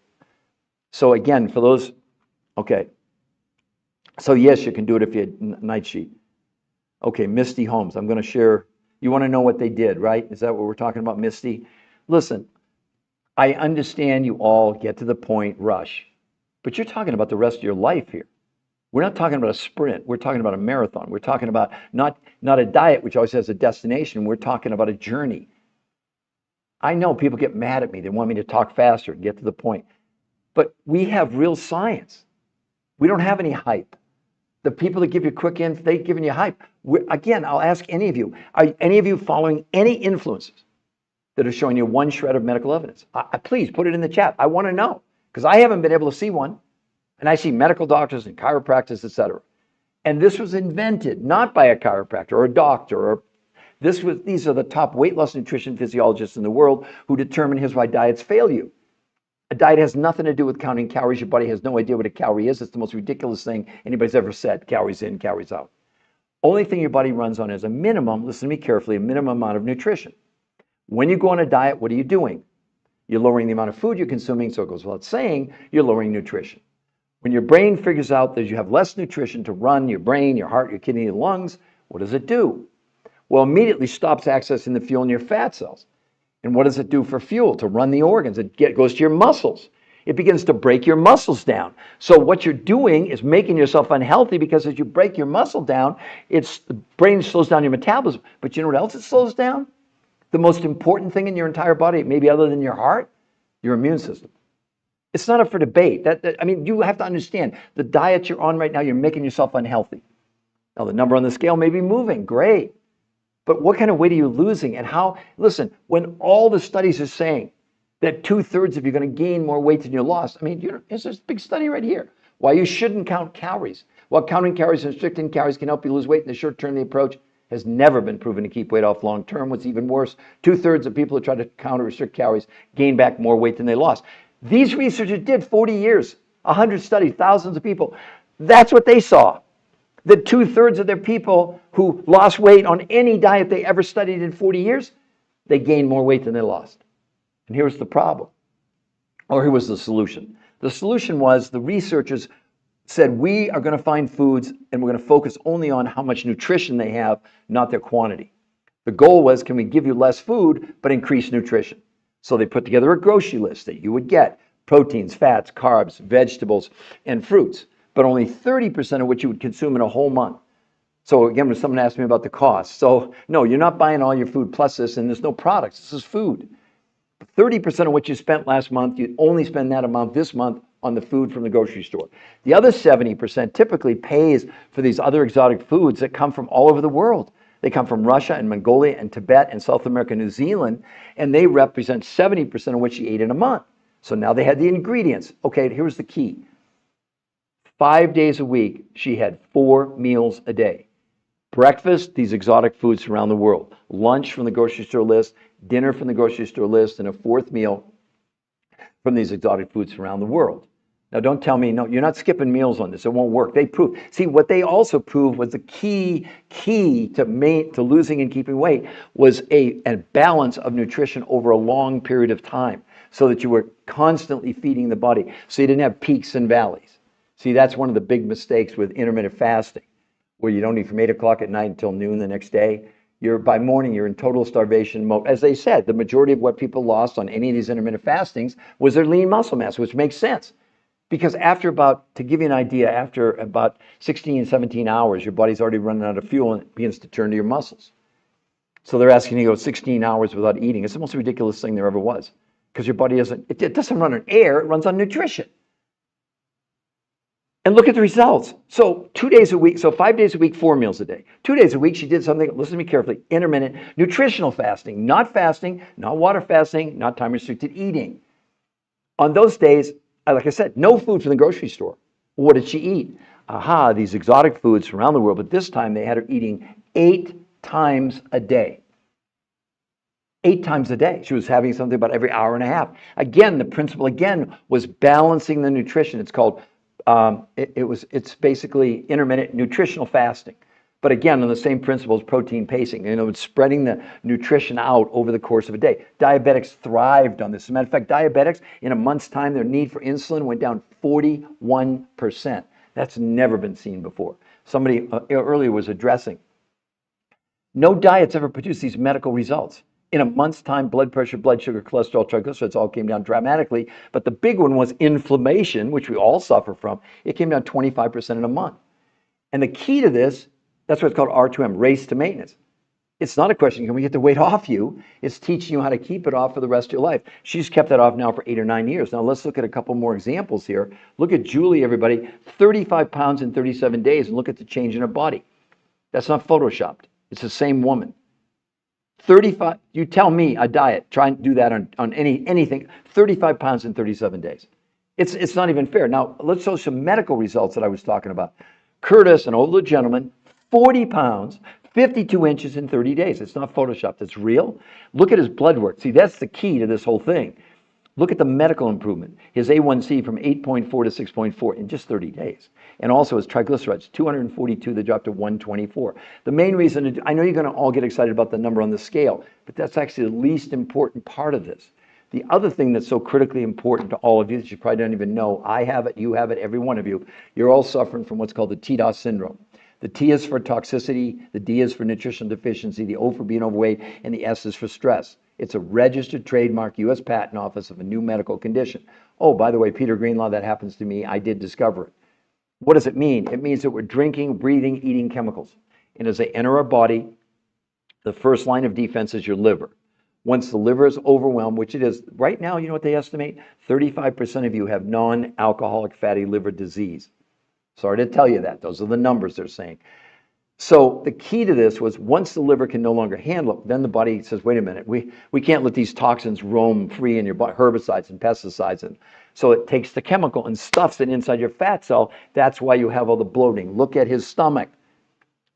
So again, for those, okay. So yes, you can do it if you had night sheet. Okay, Misty Holmes, I'm going to share. You want to know what they did, right? Is that what we're talking about, Misty? Listen, I understand you all get to the point, rush, but you're talking about the rest of your life here. We're not talking about a sprint. We're talking about a marathon. We're talking about not a diet, which always has a destination. We're talking about a journey. I know people get mad at me. They want me to talk faster and get to the point. But we have real science. We don't have any hype. The people that give you quick info, they've given you hype. Again, I'll ask any of you, are any of you following any influencers that are showing you one shred of medical evidence? Please put it in the chat. I want to know, because I haven't been able to see one. And I see medical doctors and chiropractors, etc. And this was invented not by a chiropractor or a doctor. These are the top weight loss nutrition physiologists in the world who determine here's why diets fail you. A diet has nothing to do with counting calories. Your body has no idea what a calorie is. It's the most ridiculous thing anybody's ever said. Calories in, calories out. Only thing your body runs on is a minimum, listen to me carefully, a minimum amount of nutrition. When you go on a diet, what are you doing? You're lowering the amount of food you're consuming, so it goes without saying, you're lowering nutrition. When your brain figures out that you have less nutrition to run your brain, your heart, your kidney, your lungs, what does it do? Well, immediately stops accessing the fuel in your fat cells. And what does it do for fuel? To run the organs. It goes to your muscles. It begins to break your muscles down. So what you're doing is making yourself unhealthy, because as you break your muscle down, the brain slows down your metabolism. But you know what else it slows down? The most important thing in your entire body, maybe other than your heart, your immune system. It's not up for debate. I mean, you have to understand, the diet you're on right now, you're making yourself unhealthy. Now, the number on the scale may be moving, great. But what kind of weight are you losing? And how, listen, when all the studies are saying that 2/3 of you are going to gain more weight than you lost, I mean, there's this big study right here. Why you shouldn't count calories. While counting calories and restricting calories can help you lose weight in the short term, the approach has never been proven to keep weight off long term. What's even worse, 2/3 of people who try to count or restrict calories gain back more weight than they lost. These researchers did 40 years, 100 studies, thousands of people. That's what they saw. That 2/3 of their people who lost weight on any diet they ever studied in 40 years, they gained more weight than they lost. And here's the problem, or here was the solution. The solution was the researchers said, we are going to find foods and we're going to focus only on how much nutrition they have, not their quantity. The goal was, can we give you less food but increase nutrition? So they put together a grocery list that you would get proteins, fats, carbs, vegetables, and fruits, but only 30% of what you would consume in a whole month. So again, when someone asked me about the cost, so no, you're not buying all your food plus this, and there's no products. This is food. 30% of what you spent last month, you only spend that amount this month, on the food from the grocery store. The other 70% typically pays for these other exotic foods that come from all over the world. They come from Russia and Mongolia and Tibet and South America, New Zealand, and they represent 70% of what she ate in a month. So now they had the ingredients. Okay, here's the key. 5 days a week, she had 4 meals a day. Breakfast, these exotic foods around the world. Lunch from the grocery store list, dinner from the grocery store list, and a 4th meal from these exotic foods around the world. Now, don't tell me, no, you're not skipping meals on this. It won't work. They prove. See, what they also proved was the key to losing and keeping weight was a balance of nutrition over a long period of time so that you were constantly feeding the body. So you didn't have peaks and valleys. See, that's one of the big mistakes with intermittent fasting, where you don't eat from 8 o'clock at night until noon the next day. By morning, you're in total starvation mode. As they said, the majority of what people lost on any of these intermittent fastings was their lean muscle mass, which makes sense. Because to give you an idea, after about 16, 17 hours, your body's already running out of fuel and it begins to turn to your muscles. So they're asking you to go 16 hours without eating. It's the most ridiculous thing there ever was. Because your body it doesn't run on air, it runs on nutrition. And look at the results. So 2 days a week, so 5 days a week, 4 meals a day. 2 days a week, she did something, listen to me carefully, intermittent nutritional fasting, not water fasting, not time restricted eating. On those days, like I said, no food from the grocery store. What did she eat? These exotic foods from around the world, but this time they had her eating 8 times a day. 8 times a day. She was having something about every hour and a half. Again, the principle was balancing the nutrition. It's called it's basically intermittent nutritional fasting. But again, on the same principle as protein pacing, it's spreading the nutrition out over the course of a day. Diabetics thrived on this. As a matter of fact, diabetics, in a month's time, their need for insulin went down 41%. That's never been seen before. Somebody earlier was addressing. No diets ever produced these medical results. In a month's time, blood pressure, blood sugar, cholesterol, triglycerides all came down dramatically. But the big one was inflammation, which we all suffer from. It came down 25% in a month. And the key to this, that's what's called R2M, race to maintenance. It's not a question, can we get the weight off you? It's teaching you how to keep it off for the rest of your life. She's kept that off now for 8 or 9 years. Now let's look at a couple more examples here. Look at Julie, everybody, 35 pounds in 37 days, and look at the change in her body. That's not photoshopped. It's the same woman. 35, you tell me a diet, try and do that on anything, 35 pounds in 37 days. It's not even fair. Now, let's show some medical results that I was talking about. Curtis, an older gentleman, 40 pounds, 52 inches in 30 days. It's not photoshopped, it's real. Look at his blood work. See, that's the key to this whole thing. Look at the medical improvement. His A1C from 8.4 to 6.4 in just 30 days. And also his triglycerides, 242, they dropped to 124. The main reason, I know you're going to all get excited about the number on the scale, but that's actually the least important part of this. The other thing that's so critically important to all of you that you probably don't even know, I have it, you have it, every one of you, you're all suffering from what's called the TDOS syndrome. The T is for toxicity, the D is for nutritional deficiency, the O for being overweight, and the S is for stress. It's a registered trademark, U.S. Patent Office of a new medical condition. Oh, by the way, Peter Greenlaw, that happens to me. I did discover it. What does it mean? It means that we're drinking, breathing, eating chemicals. And as they enter our body, the first line of defense is your liver. Once the liver is overwhelmed, which it is, right now, you know what they estimate? 35% of you have non-alcoholic fatty liver disease. Sorry to tell you that. Those are the numbers they're saying. So the key to this was once the liver can no longer handle it, then the body says, wait a minute, we can't let these toxins roam free in your body, herbicides and pesticides. And so it takes the chemical and stuffs it inside your fat cell. That's why you have all the bloating. Look at his stomach.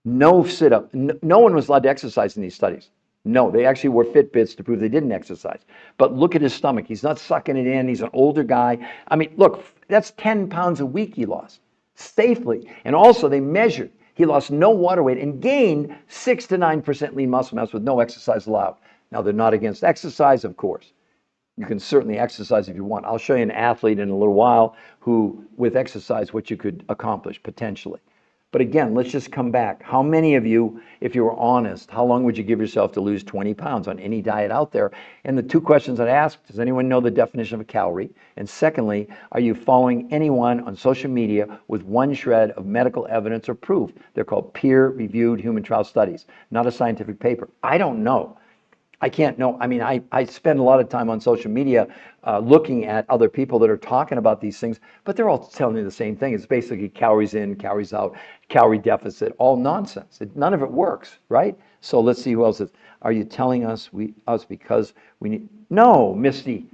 No sit-up. No one was allowed to exercise in these studies. No, they actually wore Fitbits to prove they didn't exercise. But look at his stomach. He's not sucking it in. He's an older guy. I mean, look, that's 10 pounds a week he lost safely. And also they measured. He lost no water weight and gained 6 to 9% lean muscle mass with no exercise allowed. Now, they're not against exercise, of course. You can certainly exercise if you want. I'll show you an athlete in a little while who, with exercise, what you could accomplish potentially. But again, let's just come back. How many of you, if you were honest, how long would you give yourself to lose 20 pounds on any diet out there? And the two questions I'd ask, does anyone know the definition of a calorie? And secondly, are you following anyone on social media with one shred of medical evidence or proof? They're called peer-reviewed human trial studies, not a scientific paper. I don't know. I can't know. I mean, I spend a lot of time on social media looking at other people that are talking about these things, but they're all telling you the same thing. It's basically calories in, calories out, calorie deficit, all nonsense. None of it works, right? So let's see who else is. Are you telling us because we need? No, Misty,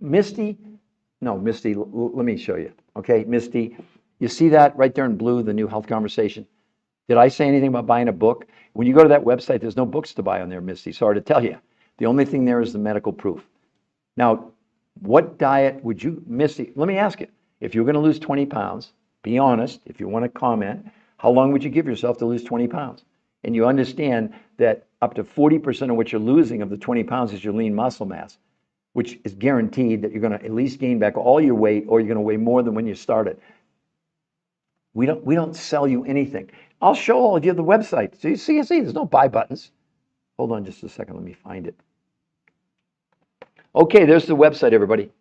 no, Misty. Let me show you. Okay, Misty, you see that right there in blue, the new health conversation? Did I say anything about buying a book? When you go to that website, there's no books to buy on there, Misty. Sorry to tell you. The only thing there is the medical proof. Now, what diet would you, Misty, let me ask you, if you're going to lose 20 pounds, be honest, if you want to comment, how long would you give yourself to lose 20 pounds? And you understand that up to 40% of what you're losing of the 20 pounds is your lean muscle mass, which is guaranteed that you're going to at least gain back all your weight, or you're going to weigh more than when you started. We don't sell you anything. I'll show all of you the website. So you see, there's no buy buttons. Hold on just a second. Let me find it. Okay, there's the website, everybody.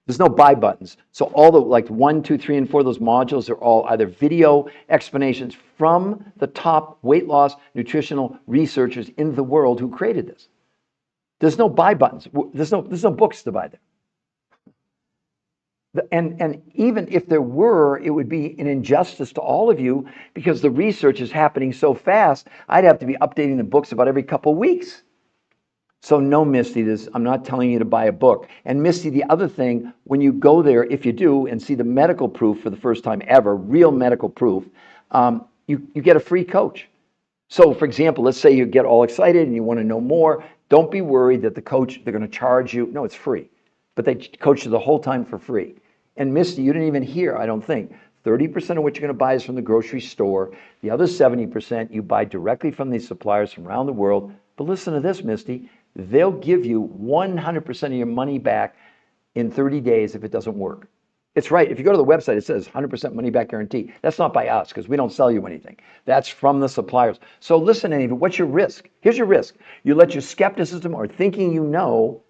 There's no buy buttons. So all the like 1, 2, 3, and 4, those modules are all either video explanations from the top weight loss nutritional researchers in the world who created this. There's no buy buttons. There's no books to buy there. And even if there were, it would be an injustice to all of you because the research is happening so fast. I'd have to be updating the books about every couple of weeks. So no, Misty, I'm not telling you to buy a book. And Misty, the other thing, when you go there, if you do, and see the medical proof for the first time ever, real medical proof, you get a free coach. So for example, let's say you get all excited and you want to know more. Don't be worried that the coach, they're going to charge you. No, it's free. But they coach you the whole time for free. And Misty, you didn't even hear, I don't think, 30% of what you're going to buy is from the grocery store. The other 70% you buy directly from these suppliers from around the world. But listen to this, Misty. They'll give you 100% of your money back in 30 days if it doesn't work. It's right. If you go to the website, it says 100% money back guarantee. That's not by us because we don't sell you anything. That's from the suppliers. So listen, Amy, what's your risk? Here's your risk. You let your skepticism or thinking you know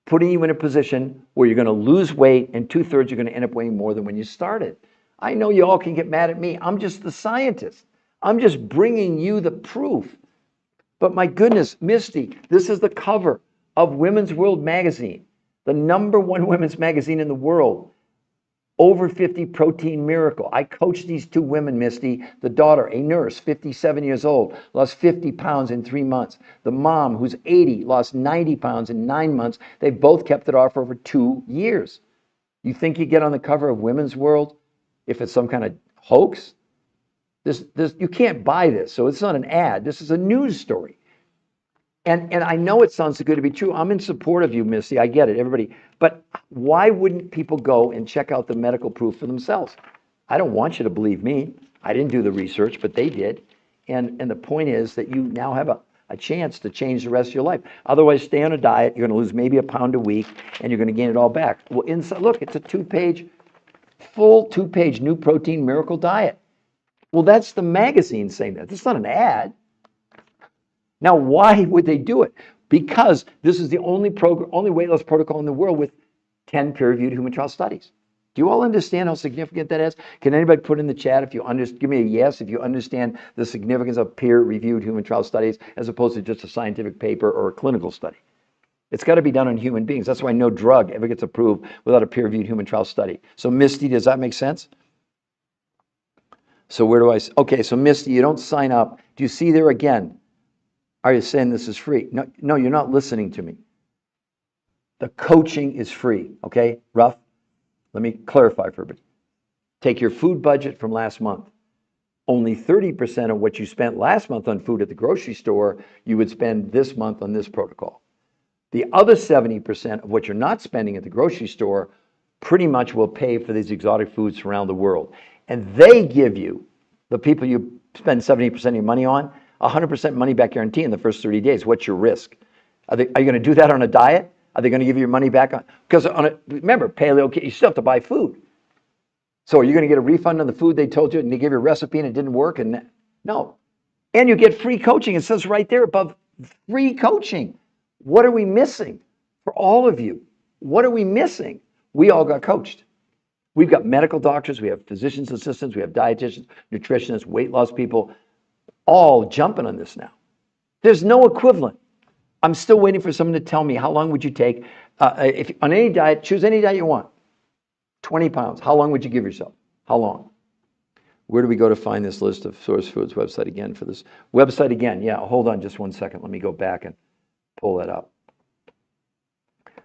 putting you in a position where you're going to lose weight and 2/3 you're going to end up weighing more than when you started. I know you all can get mad at me. I'm just the scientist. I'm just bringing you the proof. But my goodness, Misty, this is the cover of Women's World magazine, the #1 women's magazine in the world. Over 50 protein miracle. I coached these 2 women, Misty. The daughter, a nurse, 57 years old, lost 50 pounds in 3 months. The mom, who's 80, lost 90 pounds in 9 months. They've both kept it off for over 2 years. You think you get on the cover of Women's World if it's some kind of hoax? You can't buy this, so it's not an ad. This is a news story. And I know it sounds too good to be true. I'm in support of you, Misty. I get it, everybody. But why wouldn't people go and check out the medical proof for themselves? I don't want you to believe me. I didn't do the research, but they did. And the point is that you now have a chance to change the rest of your life. Otherwise, stay on a diet. You're going to lose maybe a pound a week, and you're going to gain it all back. Well, inside, look, it's a full two-page new protein miracle diet. Well, that's the magazine saying that. It's not an ad. Now, why would they do it? Because this is the only weight loss protocol in the world with 10 peer-reviewed human trial studies. Do you all understand how significant that is? Can anybody put in the chat if you give me a yes if you understand the significance of peer-reviewed human trial studies as opposed to just a scientific paper or a clinical study? It's got to be done on human beings. That's why no drug ever gets approved without a peer-reviewed human trial study. So Misty, does that make sense? So where do I? Okay, so Misty, you don't sign up. Do you see there again? Are you saying this is free? No, you're not listening to me. The coaching is free, okay? Ruff, let me clarify for everybody. Take your food budget from last month. Only 30% of what you spent last month on food at the grocery store, you would spend this month on this protocol. The other 70% of what you're not spending at the grocery store pretty much will pay for these exotic foods around the world. And they give you, the people you spend 70% of your money on, 100% money back guarantee in the first 30 days. What's your risk? Are you going to do that on a diet? Are they going to give you your money back on? Because remember, paleo, you still have to buy food. So are you going to get a refund on the food they told you and they gave you a recipe and it didn't work? And no. And you get free coaching. It says right there above, free coaching. What are we missing for all of you? What are we missing? We all got coached. We've got medical doctors, we have physician's assistants, we have dietitians, nutritionists, weight loss people, all jumping on this now. There's no equivalent. I'm still waiting for someone to tell me how long would you take, if on any diet, choose any diet you want, 20 pounds, how long would you give yourself? How long? Where do we go to find this list of Source Foods website again for this? Website again, yeah, hold on just one second. Let me go back and pull that up.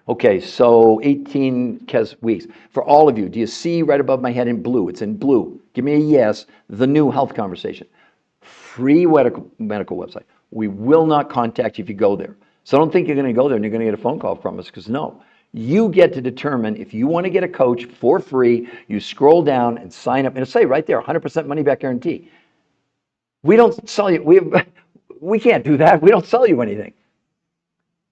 Okay, so 18 weeks. For all of you, do you see right above my head in blue? It's in blue. Give me a yes, the new health conversation. Free medical website. We will not contact you if you go there. So don't think you're going to go there and you're going to get a phone call from us, because no. You get to determine if you want to get a coach for free. You scroll down and sign up, and it'll say right there, 100% money back guarantee. We don't sell you. We can't do that. We don't sell you anything.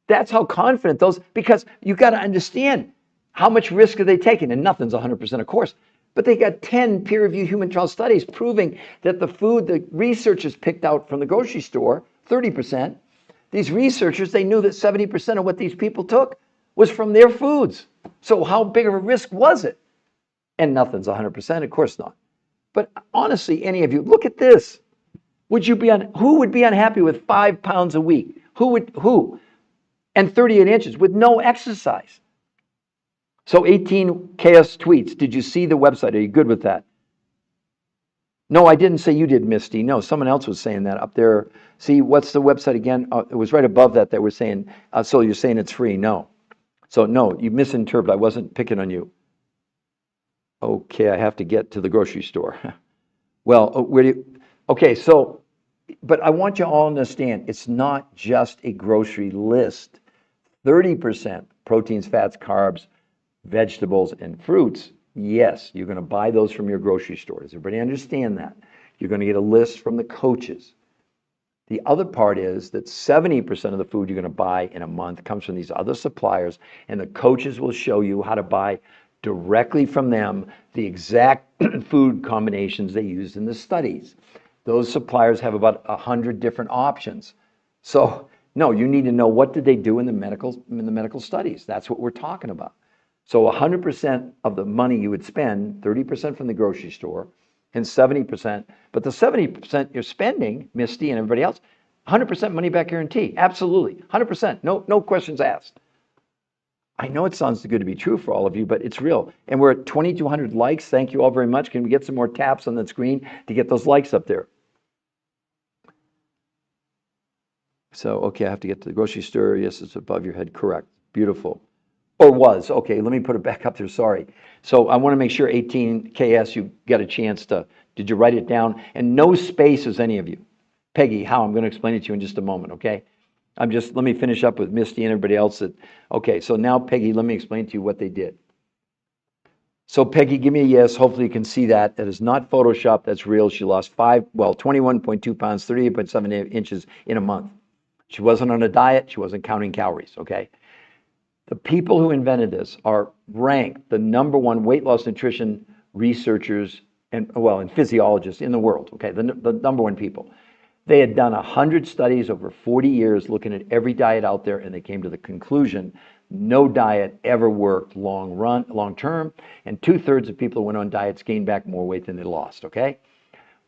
That's how confident those, because you got to understand how much risk are they taking, and nothing's 100%, of course. But they got 10 peer-reviewed human trial studies proving that the food the researchers picked out from the grocery store, 30%, these researchers, they knew that 70% of what these people took was from their foods. So how big of a risk was it? And nothing's 100%, of course not. But honestly, any of you, look at this. Who would be unhappy with 5 pounds a week? Who? And 38 inches with no exercise. So 18 KS tweets. Did you see the website? Are you good with that? No, I didn't say you did, Misty. No, someone else was saying that up there. See, what's the website again? It was right above that we're saying, so you're saying it's free. No. So no, you misinterpreted. I wasn't picking on you. Okay, I have to get to the grocery store. Well, where do you, okay, so, but I want you all to understand, it's not just a grocery list. 30% proteins, fats, carbs, vegetables, and fruits. Yes, you're going to buy those from your grocery store. Does everybody understand that? You're going to get a list from the coaches. The other part is that 70% of the food you're going to buy in a month comes from these other suppliers, and the coaches will show you how to buy directly from them the exact food combinations they used in the studies. Those suppliers have about 100 different options. So no, you need to know what did they do in the medical studies. That's what we're talking about. So 100% of the money you would spend, 30% from the grocery store, and 70%, but the 70% you're spending, Misty and everybody else, 100% money back guarantee. Absolutely, 100%, no questions asked. I know it sounds too good to be true for all of you, but it's real. And we're at 2,200 likes. Thank you all very much. Can we get some more taps on the screen to get those likes up there? So, okay, I have to get to the grocery store. Yes, it's above your head. Correct. Beautiful. Or was. Okay, let me put it back up there. Sorry. So I want to make sure 18 KS, you got a chance to, did you write it down? And no spaces, any of you. Peggy, how? I'm going to explain it to you in just a moment, okay? Let me finish up with Misty and everybody else. Okay, so now, Peggy, let me explain to you what they did. So Peggy, give me a yes. Hopefully you can see that. That is not Photoshop. That's real. She lost 21.2 pounds, 38.7 inches in a month. She wasn't on a diet. She wasn't counting calories, okay? The people who invented this are ranked the #1 weight loss nutrition researchers and physiologists in the world, okay? The #1 people. They had done 100 studies over 40 years looking at every diet out there, and they came to the conclusion no diet ever worked long term, and 2/3 of people who went on diets gained back more weight than they lost, okay?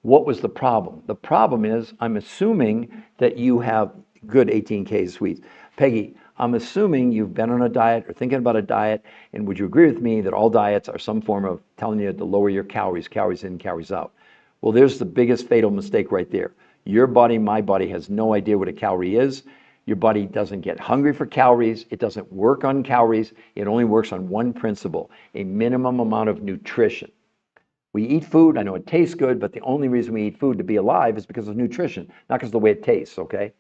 What was the problem? The problem is, I'm assuming that you have good 18K sweets. Peggy, I'm assuming you've been on a diet or thinking about a diet, and would you agree with me that all diets are some form of telling you to lower your calories in, calories out? Well, there's the biggest fatal mistake right there. Your body, my body, has no idea what a calorie is. Your body doesn't get hungry for calories. It doesn't work on calories. It only works on one principle, a minimum amount of nutrition. We eat food, I know it tastes good, but the only reason we eat food to be alive is because of nutrition, not because of the way it tastes, okay?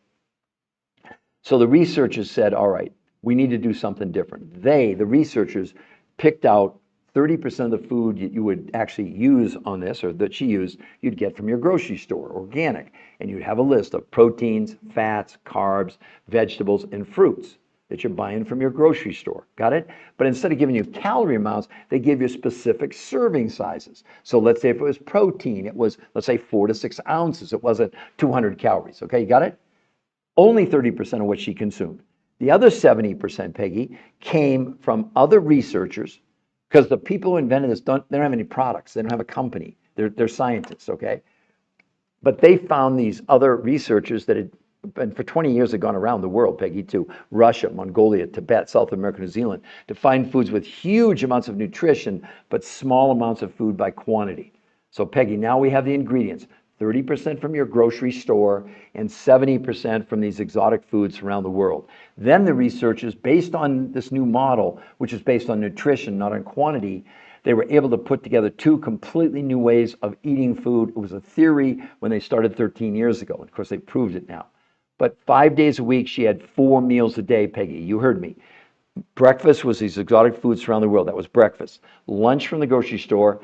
So the researchers said, all right, we need to do something different. The researchers, picked out 30% of the food you would actually use on this, or that she used, you'd get from your grocery store, organic. And you'd have a list of proteins, fats, carbs, vegetables, and fruits that you're buying from your grocery store. Got it? But instead of giving you calorie amounts, they give you specific serving sizes. So let's say if it was protein, it was, let's say, 4 to 6 ounces. It wasn't 200 calories. Okay, you got it? Only 30% of what she consumed. The other 70%, Peggy, came from other researchers, because the people who invented this, they don't have any products. They don't have a company. They're scientists, okay? But they found these other researchers that had and for 20 years have gone around the world, Peggy, to Russia, Mongolia, Tibet, South America, New Zealand, to find foods with huge amounts of nutrition, but small amounts of food by quantity. So Peggy, now we have the ingredients, 30% from your grocery store and 70% from these exotic foods around the world. Then the researchers, based on this new model, which is based on nutrition, not on quantity, they were able to put together two completely new ways of eating food. It was a theory when they started 13 years ago. Of course, they proved it now. But 5 days a week, she had 4 meals a day, Peggy. You heard me. Breakfast was these exotic foods around the world. That was breakfast. Lunch from the grocery store,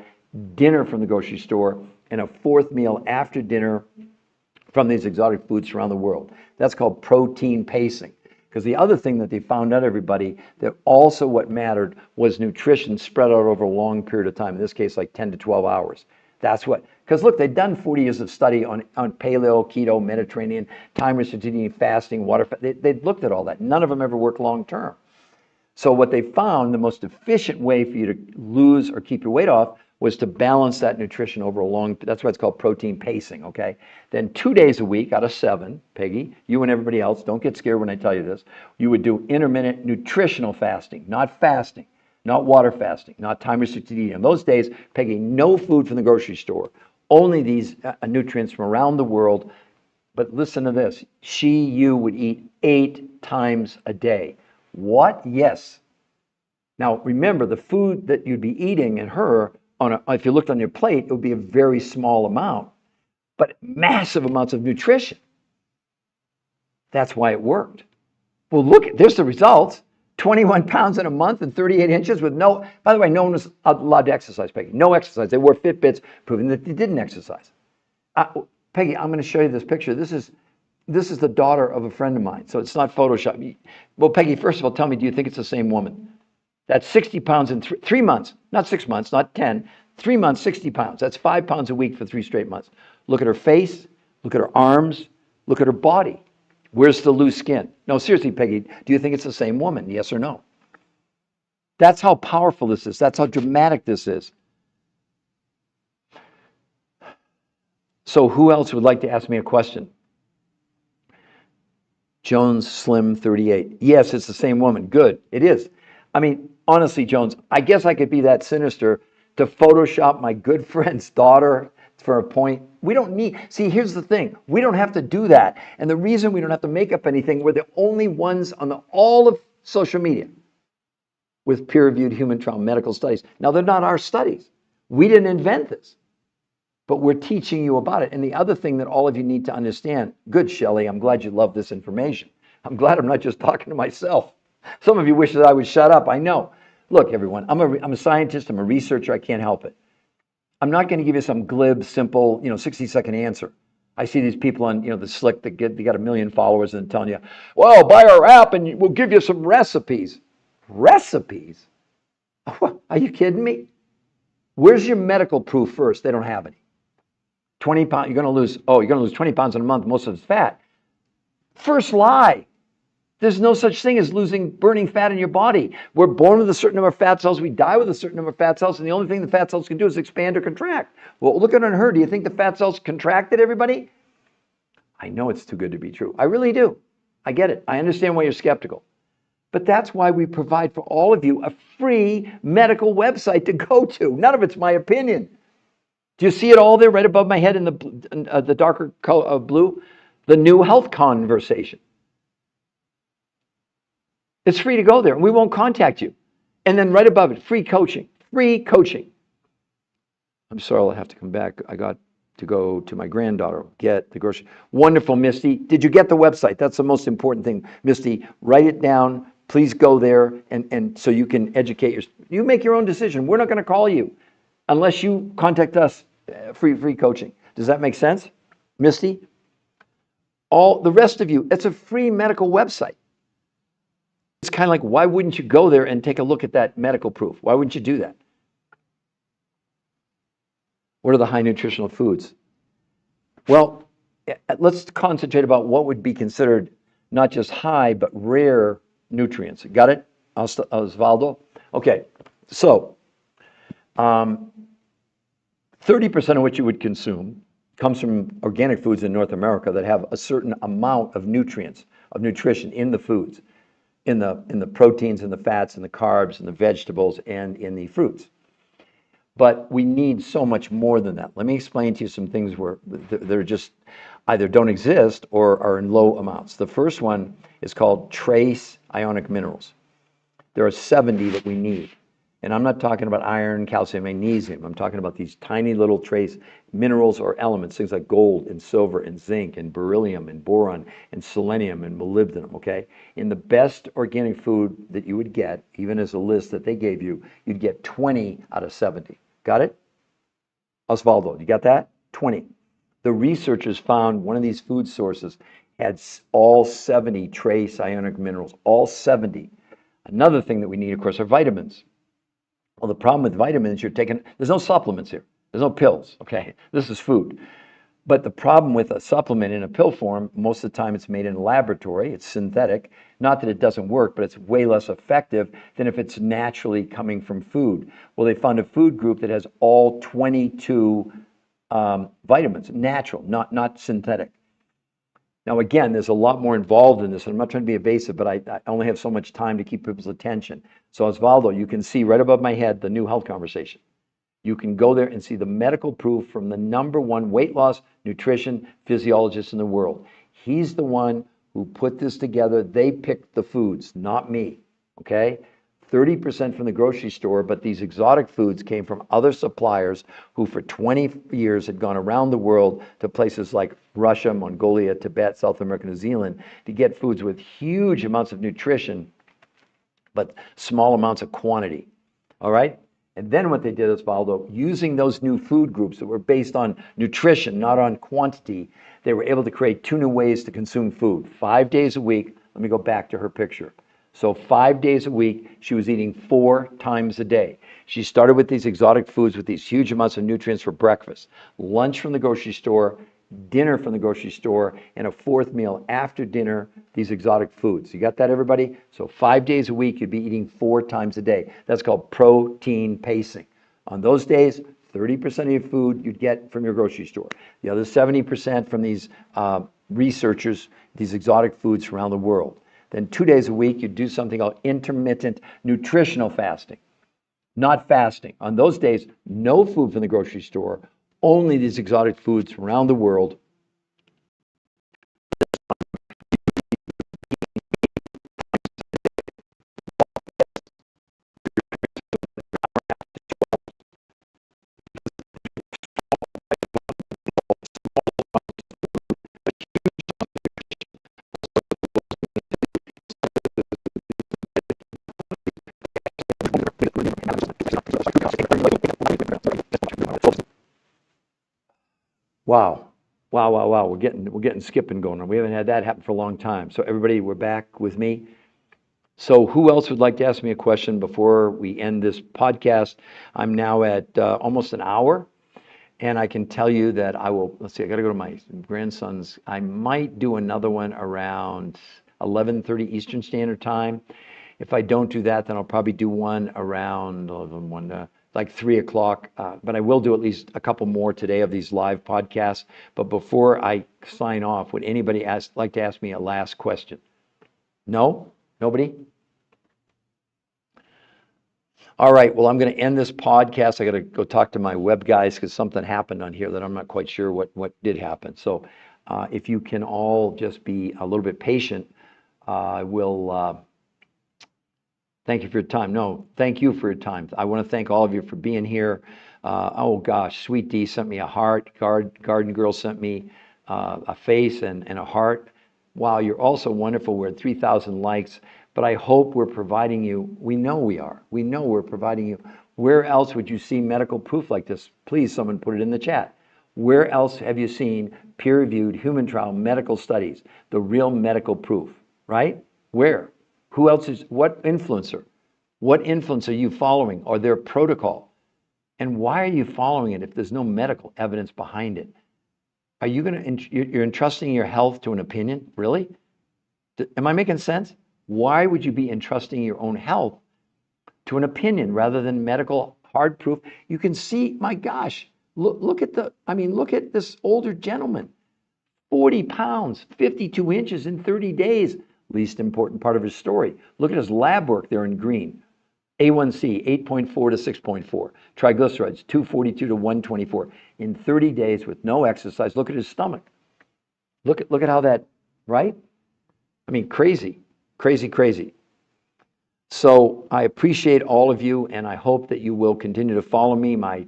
dinner from the grocery store, and a fourth meal after dinner from these exotic foods around the world. That's called protein pacing. Because the other thing that they found out, everybody, that also what mattered was nutrition spread out over a long period of time. In this case, like 10 to 12 hours. That's what, because look, they've done 40 years of study on paleo, keto, Mediterranean, time-restricted eating, fasting, water. They've looked at all that. None of them ever worked long-term. So what they found, the most efficient way for you to lose or keep your weight off was to balance that nutrition over a long, that's why it's called protein pacing, okay? Then 2 days a week out of 7, Peggy, you and everybody else, don't get scared when I tell you this, you would do intermittent nutritional fasting, not water fasting, not time-restricted eating. On those days, Peggy, no food from the grocery store, only these nutrients from around the world. But listen to this, you would eat 8 times a day. What? Yes. Now, remember, the food that you'd be eating in her, if you looked on your plate, it would be a very small amount, but massive amounts of nutrition. That's why it worked. Well, look, there's the results. 21 pounds in a month and 38 inches with no, by the way, no one was allowed to exercise, Peggy. No exercise. They wore Fitbits proving that they didn't exercise. Peggy, I'm going to show you this picture. This is the daughter of a friend of mine, so it's not Photoshop. Well, Peggy, first of all, tell me, do you think it's the same woman? That's 60 pounds in 3 months, not 6 months, not 10. 3 months, 60 pounds. That's 5 pounds a week for 3 straight months. Look at her face, look at her arms, look at her body. Where's the loose skin? No, seriously, Peggy, do you think it's the same woman? Yes or no? That's how powerful this is. That's how dramatic this is. So who else would like to ask me a question? Jones Slim 38. Yes, it's the same woman. Good. It is. I mean, honestly, Jones, I guess I could be that sinister to Photoshop my good friend's daughter for a point. We don't need, see, here's the thing. We don't have to do that. And the reason we don't have to make up anything, we're the only ones on all of social media with peer-reviewed human trial medical studies. Now, they're not our studies. We didn't invent this, but we're teaching you about it. And the other thing that all of you need to understand, good, Shelley, I'm glad you love this information. I'm glad I'm not just talking to myself. Some of you wish that I would shut up. I know. Look, everyone, I'm a scientist. I'm a researcher. I can't help it. I'm not going to give you some glib, simple, 60-second answer. I see these people on, the slick that they got 1 million followers and telling you, well, buy our app and we'll give you some recipes. Recipes? Are you kidding me? Where's your medical proof first? They don't have any. 20 pounds, you're going to lose 20 pounds in a month. Most of it's fat. First lie. There's no such thing as burning fat in your body. We're born with a certain number of fat cells. We die with a certain number of fat cells. And the only thing the fat cells can do is expand or contract. Well, look at her. Do you think the fat cells contracted, everybody? I know it's too good to be true. I really do. I get it. I understand why you're skeptical. But that's why we provide for all of you a free medical website to go to. None of it's my opinion. Do you see it all there right above my head in the darker color, blue? The new health conversation. It's free to go there, and we won't contact you. And then right above it, free coaching. Free coaching. I'm sorry, I'll have to come back. I got to go to my granddaughter, get the grocery. Wonderful, Misty. Did you get the website? That's the most important thing. Misty, write it down. Please go there, and so you can educate you make your own decision. We're not going to call you unless you contact us. Free coaching. Does that make sense, Misty? All the rest of you, it's a free medical website. It's kind of like, why wouldn't you go there and take a look at that medical proof? Why wouldn't you do that? What are the high nutritional foods? Well, let's concentrate about what would be considered not just high, but rare nutrients. Got it, Osvaldo? Okay, so 30% of what you would consume comes from organic foods in North America that have a certain amount of nutrients, of nutrition in the foods, in the proteins and the fats and the carbs and the vegetables and in the fruits. But we need so much more than that. Let me explain to you some things where they're just either don't exist or are in low amounts. The first one is called trace ionic minerals. There are 70 that we need. And I'm not talking about iron, calcium, magnesium. I'm talking about these tiny little trace minerals or elements, things like gold and silver and zinc and beryllium and boron and selenium and molybdenum, okay? In the best organic food that you would get, even as a list that they gave you, you'd get 20 out of 70. Got it? Osvaldo, you got that? 20. The researchers found one of these food sources had all 70 trace ionic minerals, all 70. Another thing that we need, of course, are vitamins. Well, the problem with vitamins, you're taking, there's no supplements here. There's no pills, okay? This is food. But the problem with a supplement in a pill form, most of the time it's made in a laboratory, it's synthetic. Not that it doesn't work, but it's way less effective than if it's naturally coming from food. Well, they found a food group that has all 22 vitamins, natural, not synthetic. Now, again, there's a lot more involved in this, and I'm not trying to be evasive, but I only have so much time to keep people's attention. So, Osvaldo, you can see right above my head the new health conversation. You can go there and see the medical proof from the #1 weight loss nutrition physiologist in the world. He's the one who put this together. They picked the foods, not me, okay? 30% from the grocery store, but these exotic foods came from other suppliers who for 20 years had gone around the world to places like Russia, Mongolia, Tibet, South America, New Zealand to get foods with huge amounts of nutrition, but small amounts of quantity, all right? And then what they did, Osvaldo, using those new food groups that were based on nutrition, not on quantity, they were able to create 2 new ways to consume food. 5 days a week. Let me go back to her picture. So 5 days a week, she was eating 4 times a day. She started with these exotic foods with these huge amounts of nutrients for breakfast, lunch from the grocery store, dinner from the grocery store, and a 4th meal after dinner, these exotic foods. You got that, everybody? So 5 days a week, you'd be eating 4 times a day. That's called protein pacing. On those days, 30% of your food you'd get from your grocery store. The other 70% from these researchers, these exotic foods around the world. Then 2 days a week, you do something called intermittent nutritional fasting. Not fasting. On those days, no food from the grocery store, only these exotic foods around the world. Wow. Wow, wow, wow. We're getting skipping going on. We haven't had that happen for a long time. So everybody, we're back with me. So who else would like to ask me a question before we end this podcast? I'm now at almost an hour, and I can tell you that I will, let's see, I got to go to my grandson's. I might do another one around 11:30 Eastern Standard Time. If I don't do that, then I'll probably do one around like 3 o'clock. But I will do at least a couple more today of these live podcasts. But before I sign off, would anybody like to ask me a last question? No? Nobody? All right, well, I'm going to end this podcast. I got to go talk to my web guys because something happened on here that I'm not quite sure what did happen. So if you can all just be a little bit patient, I will thank you for your time. No, thank you for your time. I want to thank all of you for being here. Oh gosh, Sweet D sent me a heart. Garden Girl sent me a face and a heart. Wow, you're also wonderful. We're at 3,000 likes. But I hope we're providing you, we know we are. We know we're providing you. Where else would you see medical proof like this? Please, someone put it in the chat. Where else have you seen peer-reviewed human trial medical studies, the real medical proof, right? Where? Who else is, what influencer? What influence are you following or their protocol? And why are you following it if there's no medical evidence behind it? Are you going to, you're entrusting your health to an opinion? Really? Am I making sense? Why would you be entrusting your own health to an opinion rather than medical hard proof? You can see, my gosh, Look at look at this older gentleman, 40 pounds, 52 inches in 30 days. Least important part of his story. Look at his lab work there in green. A1C, 8.4 to 6.4. Triglycerides, 242 to 124 in 30 days with no exercise. Look at his stomach. Look at how that, right? I mean, crazy, crazy, crazy. So I appreciate all of you, and I hope that you will continue to follow me. My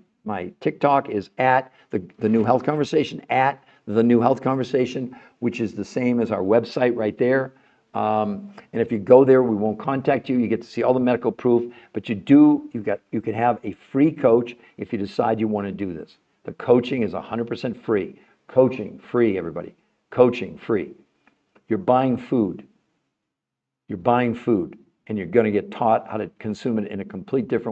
TikTok is at the New Health Conversation, at the New Health Conversation, which is the same as our website right there. And if you go there, we won't contact you. You get to see all the medical proof, but you can have a free coach if you decide you want to do this. The coaching is 100% free. Coaching free, everybody. Coaching free. You're buying food. You're buying food, and you're going to get taught how to consume it in a complete different